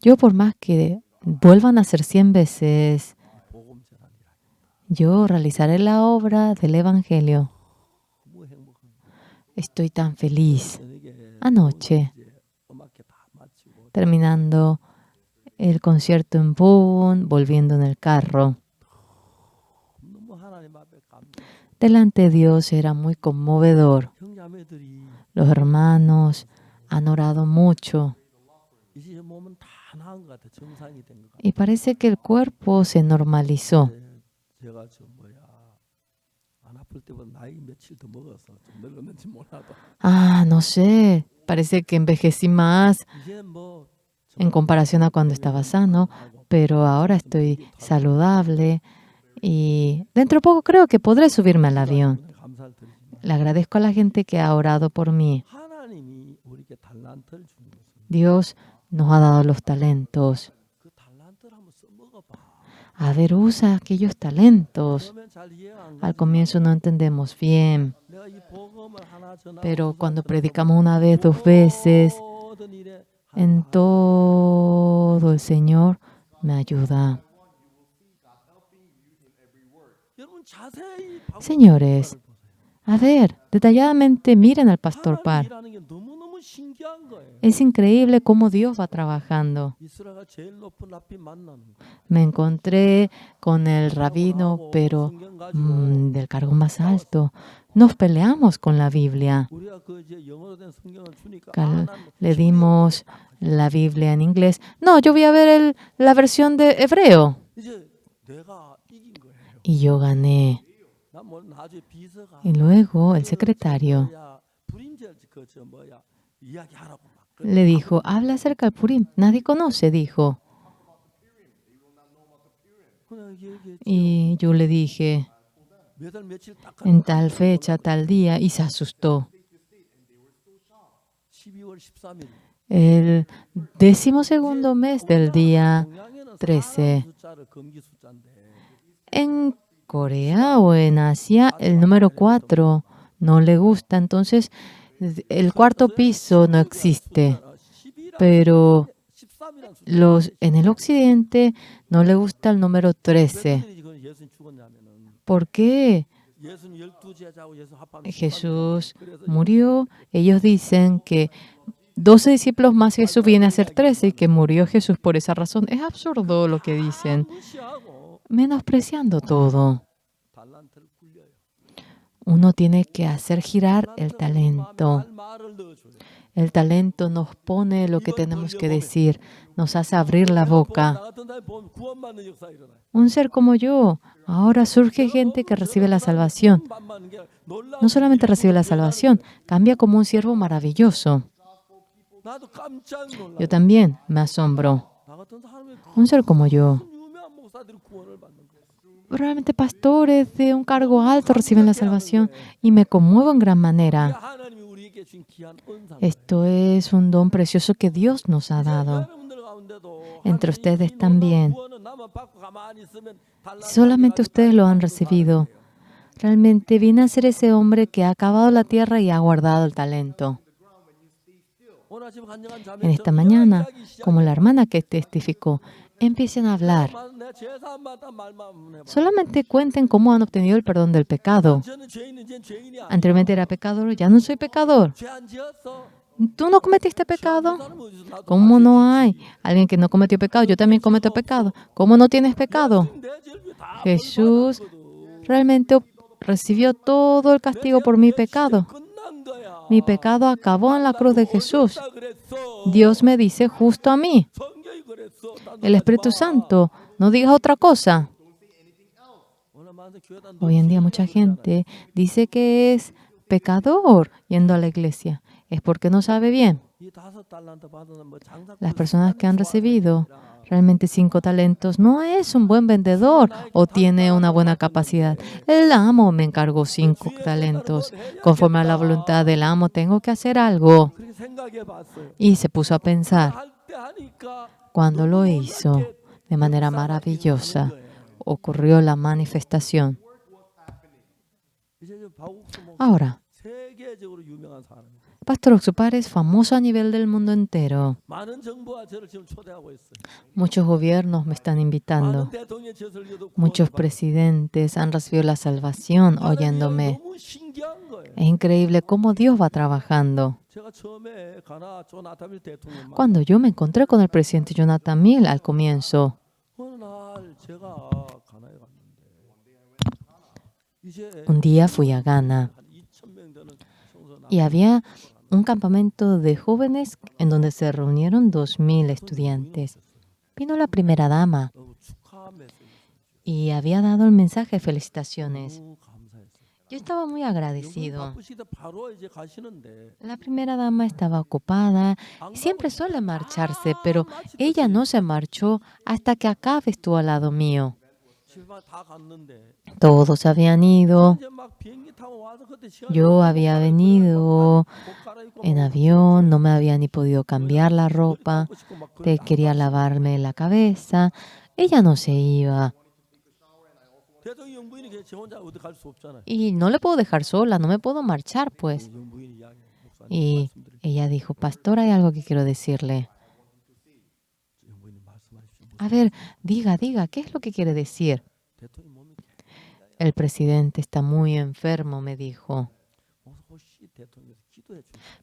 Speaker 1: Yo por más que vuelvan a ser 100 veces, yo realizaré la obra del Evangelio. Estoy tan feliz. Anoche, terminando el concierto en Boone, volviendo en el carro, delante de Dios era muy conmovedor. Los hermanos han orado mucho. Y parece que el cuerpo se normalizó. No sé, parece que envejecí más en comparación a cuando estaba sano, pero ahora estoy saludable y dentro de poco creo que podré subirme al avión. Le agradezco a la gente que ha orado por mí. Dios nos ha dado los talentos. A ver, usa aquellos talentos. Al comienzo no entendemos bien, pero cuando predicamos una vez, 2 veces, en todo el Señor me ayuda. Señores, a ver, detalladamente miren al pastor Par. Es increíble cómo Dios va trabajando. Me encontré con el rabino, pero del cargo más alto. Nos peleamos con la Biblia. Le dimos la Biblia en inglés. No, yo voy a ver la versión de hebreo. Y yo gané. Y luego el secretario le dijo, habla acerca del Purim. Nadie conoce, dijo. Y yo le dije, en tal fecha, tal día, y se asustó. El 12º mes del día 13. En Corea o en Asia, el número 4 no le gusta. Entonces, el 4º piso no existe. Pero en el occidente no le gusta el número 13. ¿Por qué? Jesús murió. Ellos dicen que 12 discípulos más Jesús viene a ser 13 y que murió Jesús por esa razón. Es absurdo lo que dicen. Menospreciando todo. Uno tiene que hacer girar el talento. El talento nos pone lo que tenemos que decir, nos hace abrir la boca. Un ser como yo, ahora surge gente que recibe la salvación. No solamente recibe la salvación, cambia como un siervo maravilloso. Yo también me asombro. Un ser como yo. Realmente pastores de un cargo alto reciben la salvación y me conmuevo en gran manera. Esto es un don precioso que Dios nos ha dado. Entre ustedes también. Solamente ustedes lo han recibido. Realmente viene a ser ese hombre que ha acabado la tierra y ha guardado el talento. En esta mañana, como la hermana que testificó, empiecen a hablar. Solamente cuenten cómo han obtenido el perdón del pecado. Anteriormente era pecador, ya no soy pecador. ¿Tú no cometiste pecado? ¿Cómo no hay alguien que no cometió pecado? Yo también cometo pecado. ¿Cómo no tienes pecado? Jesús realmente recibió todo el castigo por mi pecado. Mi pecado acabó en la cruz de Jesús. Dios me dice justo a mí. El Espíritu Santo, no digas otra cosa. Hoy en día mucha gente dice que es pecador yendo a la iglesia. Es porque no sabe bien. Las personas que han recibido realmente 5 talentos no es un buen vendedor o tiene una buena capacidad. El amo me encargó 5 talentos. Conforme a la voluntad del amo, tengo que hacer algo. Y se puso a pensar. Cuando lo hizo de manera maravillosa, ocurrió la manifestación. Ahora, Pastor Oxupar es famoso a nivel del mundo entero. Muchos gobiernos me están invitando. Muchos presidentes han recibido la salvación oyéndome. Es increíble cómo Dios va trabajando. Cuando yo me encontré con el presidente Jonathan Mills al comienzo, un día fui a Ghana y había un campamento de jóvenes en donde se reunieron 2,000 estudiantes. Vino la primera dama y había dado el mensaje de felicitaciones. Yo estaba muy agradecido. La primera dama estaba ocupada y siempre suele marcharse, pero ella no se marchó hasta que Acab estuvo al lado mío. Todos habían ido. Yo había venido en avión, no me había ni podido cambiar la ropa, quería lavarme la cabeza. Ella no se iba. Y no le puedo dejar sola, no me puedo marchar, pues. Y ella dijo, pastor, hay algo que quiero decirle. A ver, diga, ¿qué es lo que quiere decir? El presidente está muy enfermo, me dijo.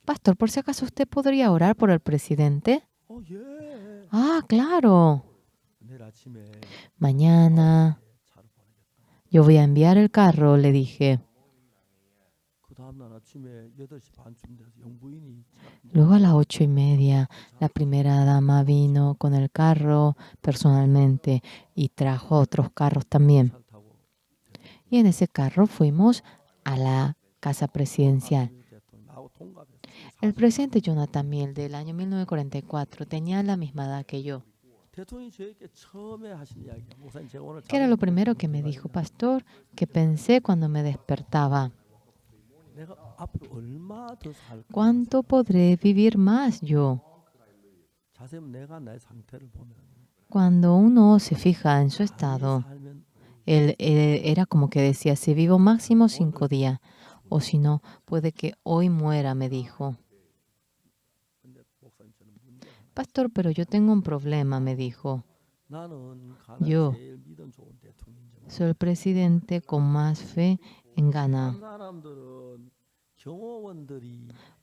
Speaker 1: Pastor, por si acaso usted podría orar por el presidente. Ah, claro. Mañana yo voy a enviar el carro, le dije. Luego a las 8:30, la primera dama vino con el carro personalmente y trajo otros carros también. Y en ese carro fuimos a la casa presidencial. El presidente Jonathan Mill del año 1944 tenía la misma edad que yo. ¿Qué era lo primero que me dijo, pastor? Que pensé cuando me despertaba. ¿Cuánto podré vivir más yo? Cuando uno se fija en su estado, él era como que decía, si vivo máximo 5 días, o si no, puede que hoy muera, me dijo. Pastor, pero yo tengo un problema, me dijo. Yo soy el presidente con más fe en Ghana.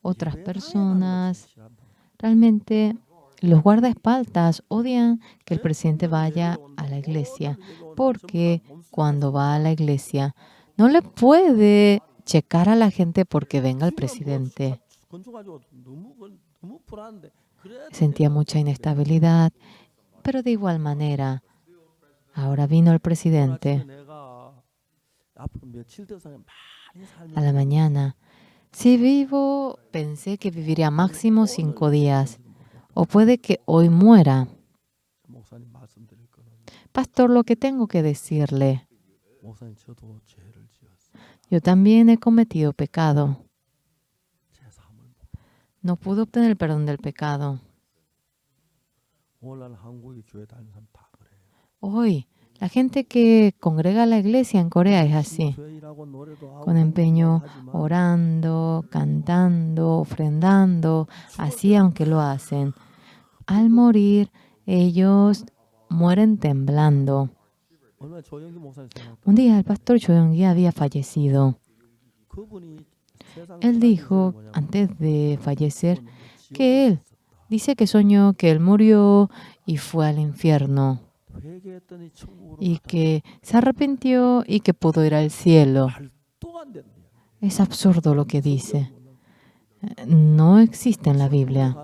Speaker 1: Otras personas, realmente los guardaespaldas odian que el presidente vaya a la iglesia, porque cuando va a la iglesia no le puede checar a la gente porque venga el presidente. Sentía mucha inestabilidad, pero de igual manera, ahora vino el presidente. A la mañana, si vivo, pensé que viviría máximo 5 días, o puede que hoy muera. Pastor, lo que tengo que decirle, yo también he cometido pecado. No pude obtener el perdón del pecado. Hoy, la gente que congrega a la iglesia en Corea es así, con empeño, orando, cantando, ofrendando, así aunque lo hacen. Al morir, ellos mueren temblando. Un día el pastor Cho Young-gi había fallecido. Él dijo, antes de fallecer, que él dice que soñó que él murió y fue al infierno y que se arrepintió y que pudo ir al cielo. Es absurdo lo que dice. No existe en la Biblia.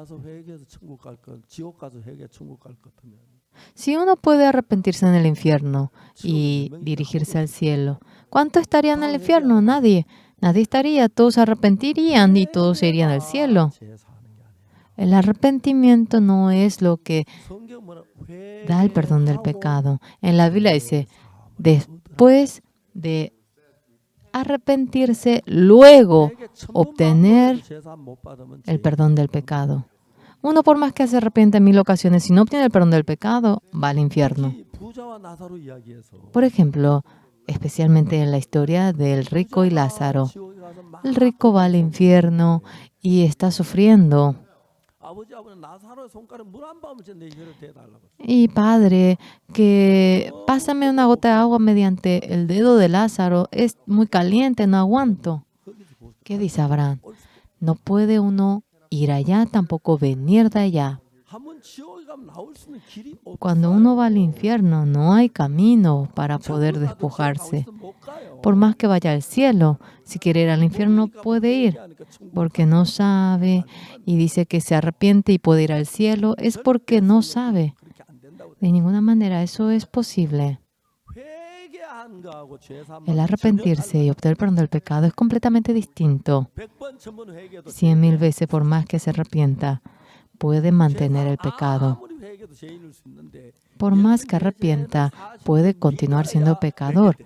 Speaker 1: Si uno puede arrepentirse en el infierno y dirigirse al cielo, ¿cuánto estaría en el infierno? Nadie. Nadie estaría. Todos se arrepentirían y todos se irían al cielo. El arrepentimiento no es lo que da el perdón del pecado. En la Biblia dice, después de arrepentirse, luego obtener el perdón del pecado. Uno, por más que se arrepienta en 1000 ocasiones, si no obtiene el perdón del pecado, va al infierno. Por ejemplo, especialmente en la historia del rico y Lázaro. El rico va al infierno y está sufriendo. Y padre, que pásame una gota de agua mediante el dedo de Lázaro, es muy caliente, no aguanto. ¿Qué dice Abraham? No puede uno ir allá, tampoco venir de allá. Cuando uno va al infierno, no hay camino para poder despojarse. Por más que vaya al cielo, si quiere ir al infierno, puede ir, porque no sabe y dice que se arrepiente y puede ir al cielo, es porque no sabe. De ninguna manera eso es posible. El arrepentirse y obtener perdón del pecado es completamente distinto. 100,000 veces por más que se arrepienta, puede mantener el pecado. por más que arrepienta, puede continuar siendo pecador.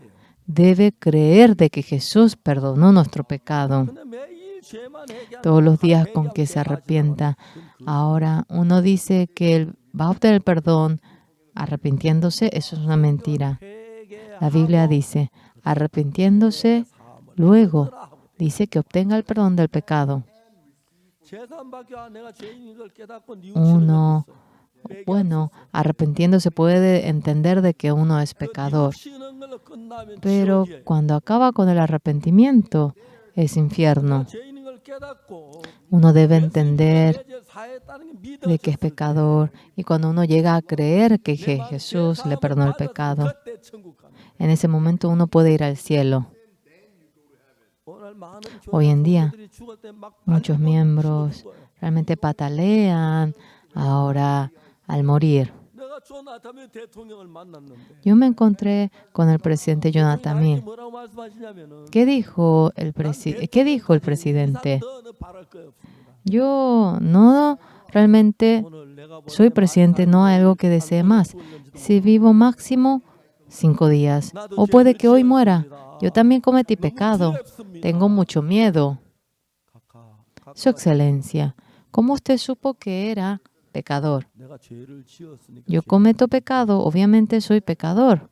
Speaker 1: Debe creer de que Jesús perdonó nuestro pecado todos los días con que se arrepienta. Ahora, uno dice que él va a obtener perdón arrepintiéndose. Eso es una mentira. La Biblia dice, arrepintiéndose, luego dice que obtenga el perdón del pecado. Uno, bueno, arrepintiéndose puede entender de que uno es pecador, pero cuando acaba con el arrepentimiento es infierno. Uno debe entender de que es pecador, y cuando uno llega a creer que Jesús le perdonó el pecado, en ese momento uno puede ir al cielo. Hoy en día, muchos miembros realmente patalean ahora al morir. Yo me encontré con el presidente Jonathan Mill. ¿Qué dijo el presidente? Yo no realmente soy presidente, no hay algo que desee más. Si vivo máximo 5 días, o puede que hoy muera. Yo también cometí pecado. Tengo mucho miedo. Su Excelencia, ¿cómo usted supo que era pecador? Yo cometo pecado, obviamente soy pecador.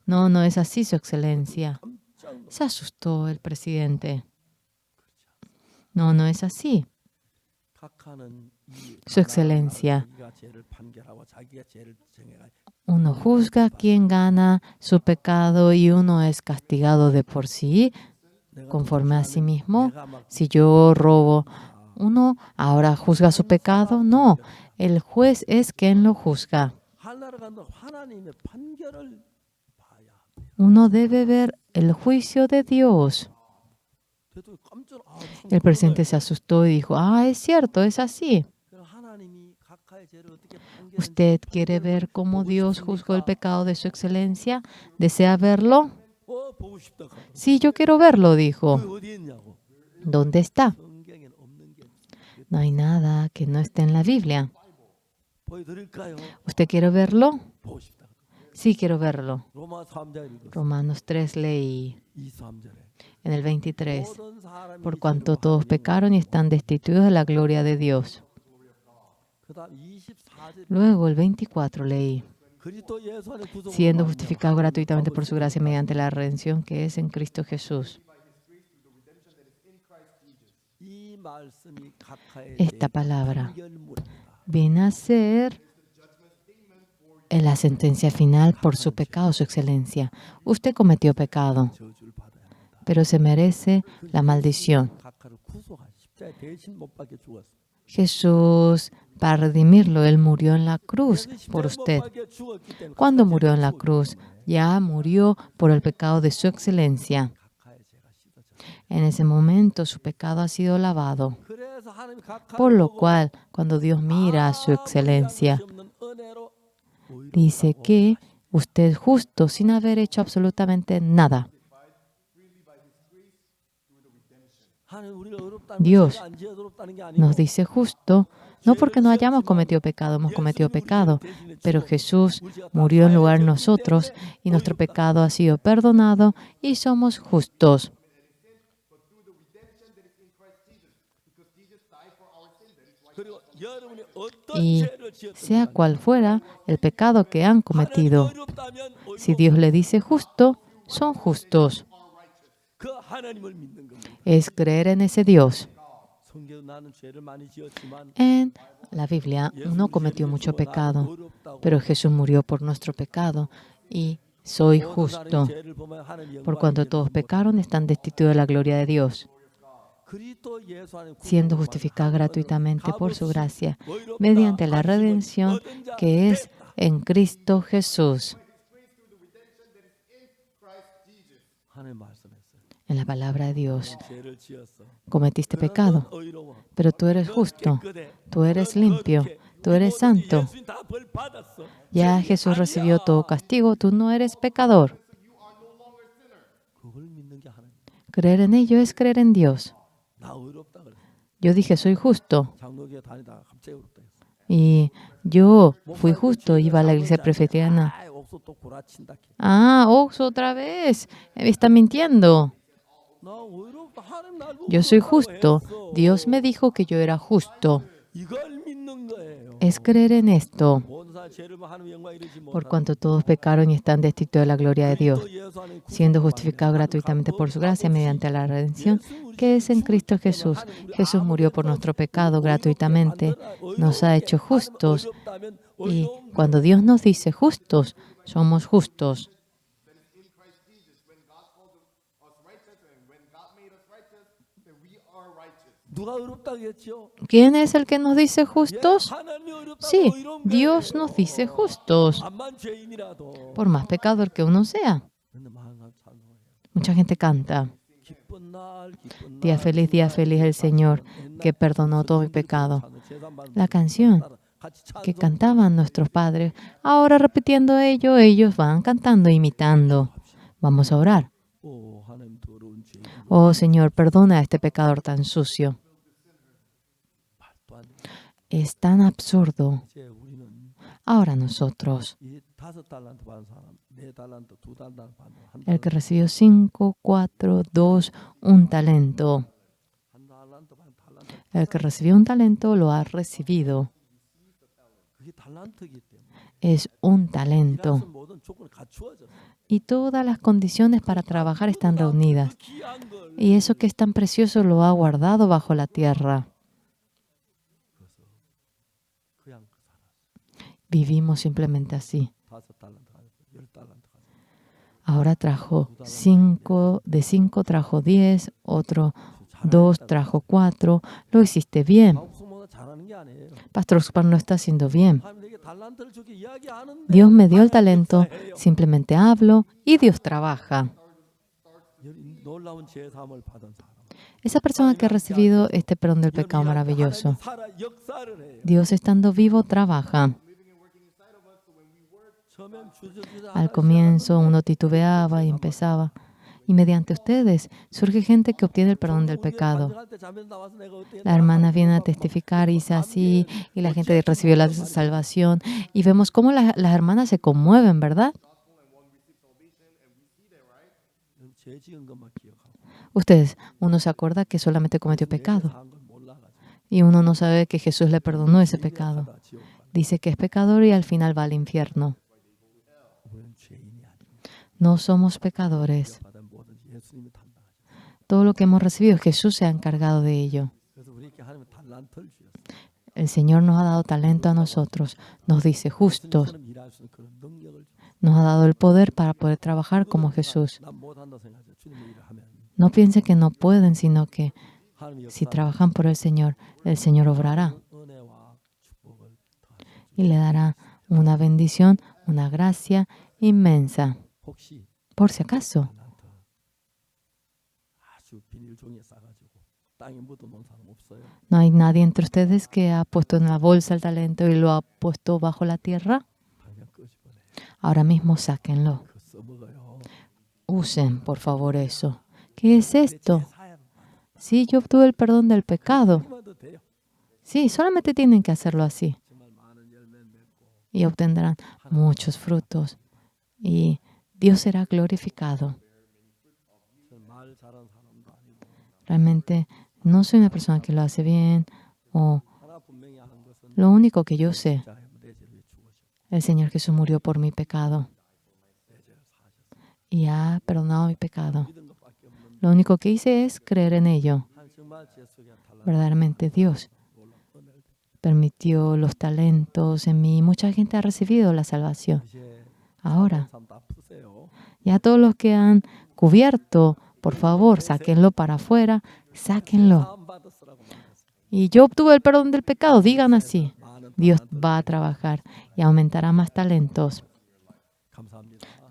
Speaker 1: No, no es así, Su Excelencia. Se asustó el presidente. No, no es así. Su Excelencia, uno juzga quién gana su pecado y uno es castigado de por sí, conforme a sí mismo. Si yo robo, uno ahora juzga su pecado. No, el juez es quien lo juzga. Uno debe ver el juicio de Dios. El presidente se asustó y dijo, es cierto, es así. ¿Usted quiere ver cómo Dios juzgó el pecado de Su Excelencia? ¿Desea verlo? Sí, yo quiero verlo, dijo. ¿Dónde está? No hay nada que no esté en la Biblia. ¿Usted quiere verlo? Sí, quiero verlo. Romanos 3 leí en el 23. Por cuanto todos pecaron y están destituidos de la gloria de Dios. Luego el 24 leí. Siendo justificados gratuitamente por su gracia mediante la redención que es en Cristo Jesús. Esta palabra viene a ser en la sentencia final por su pecado, Su Excelencia. Usted cometió pecado, pero se merece la maldición. Jesús, para redimirlo, Él murió en la cruz por usted. ¿Cuándo murió en la cruz? Ya murió por el pecado de Su Excelencia. En ese momento su pecado ha sido lavado. Por lo cual, cuando Dios mira a Su Excelencia, dice que usted es justo sin haber hecho absolutamente nada. Dios nos dice justo, no porque no hayamos cometido pecado, hemos cometido pecado, pero Jesús murió en lugar de nosotros y nuestro pecado ha sido perdonado y somos justos. Y sea cual fuera el pecado que han cometido, si Dios le dice justo, son justos. Es creer en ese Dios. En la Biblia uno cometió mucho pecado, pero Jesús murió por nuestro pecado y soy justo. Por cuanto todos pecaron, están destituidos de la gloria de Dios, siendo justificados gratuitamente por su gracia, mediante la redención que es en Cristo Jesús. En la palabra de Dios, cometiste pecado, pero tú eres justo, tú eres limpio, tú eres santo. Ya Jesús recibió todo castigo, tú no eres pecador. Creer en ello es creer en Dios. Yo dije, soy justo. Y yo fui justo, iba a la iglesia presbiteriana. Ah, Ox, otra vez. Está mintiendo. Yo soy justo. Dios me dijo que yo era justo. Es creer en esto. Por cuanto todos pecaron y están destituidos de la gloria de Dios, siendo justificados gratuitamente por su gracia mediante la redención que es en Cristo Jesús. Jesús murió por nuestro pecado gratuitamente, nos ha hecho justos. Y cuando Dios nos dice justos, somos justos. ¿Quién es el que nos dice justos? Sí, Dios nos dice justos, por más pecador que uno sea. Mucha gente canta: día feliz el Señor, que perdonó todo mi pecado. La canción que cantaban nuestros padres, ahora repitiendo ello, ellos van cantando, imitando. Vamos a orar. Oh Señor, perdona a este pecador tan sucio. Es tan absurdo. Ahora nosotros, el que recibió 5, 4, 2, 1 talento. El que recibió un talento lo ha recibido. Es un talento. Y todas las condiciones para trabajar están reunidas. Y eso que es tan precioso lo ha guardado bajo la tierra. Vivimos simplemente así. Ahora trajo 5, de 5 trajo 10, otro 2 trajo 4. Lo hiciste bien. Pastor Oxford no está haciendo bien. Dios me dio el talento, simplemente hablo y Dios trabaja. Esa persona que ha recibido este perdón del pecado maravilloso, Dios estando vivo trabaja. Al comienzo uno titubeaba y empezaba. Y mediante ustedes surge gente que obtiene el perdón del pecado. Las hermanas vienen a testificar y dice así, y la gente recibió la salvación. Y vemos cómo las hermanas se conmueven, ¿verdad? Ustedes, uno se acuerda que solamente cometió pecado. Y uno no sabe que Jesús le perdonó ese pecado. Dice que es pecador y al final va al infierno. No somos pecadores. Todo lo que hemos recibido, Jesús se ha encargado de ello. El Señor nos ha dado talento a nosotros. Nos dice justos. Nos ha dado el poder para poder trabajar como Jesús. No piensen que no pueden, sino que si trabajan por el Señor obrará. Y le dará una bendición, una gracia inmensa. Por si acaso, ¿no hay nadie entre ustedes que ha puesto en la bolsa el talento y lo ha puesto bajo la tierra? Ahora mismo sáquenlo. Usen, por favor, eso. ¿Qué es esto? Sí, yo obtuve el perdón del pecado. Sí, solamente tienen que hacerlo así. Y obtendrán muchos frutos. Y Dios será glorificado. Realmente no soy una persona que lo hace bien. O lo único que yo sé, el Señor Jesús murió por mi pecado. Y ha perdonado mi pecado. Lo único que hice es creer en ello. Verdaderamente Dios permitió los talentos en mí. Mucha gente ha recibido la salvación. Ahora, ya todos los que han cubierto, por favor, sáquenlo para afuera, sáquenlo. Y yo obtuve el perdón del pecado, digan así. Dios va a trabajar y aumentará más talentos.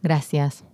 Speaker 1: Gracias.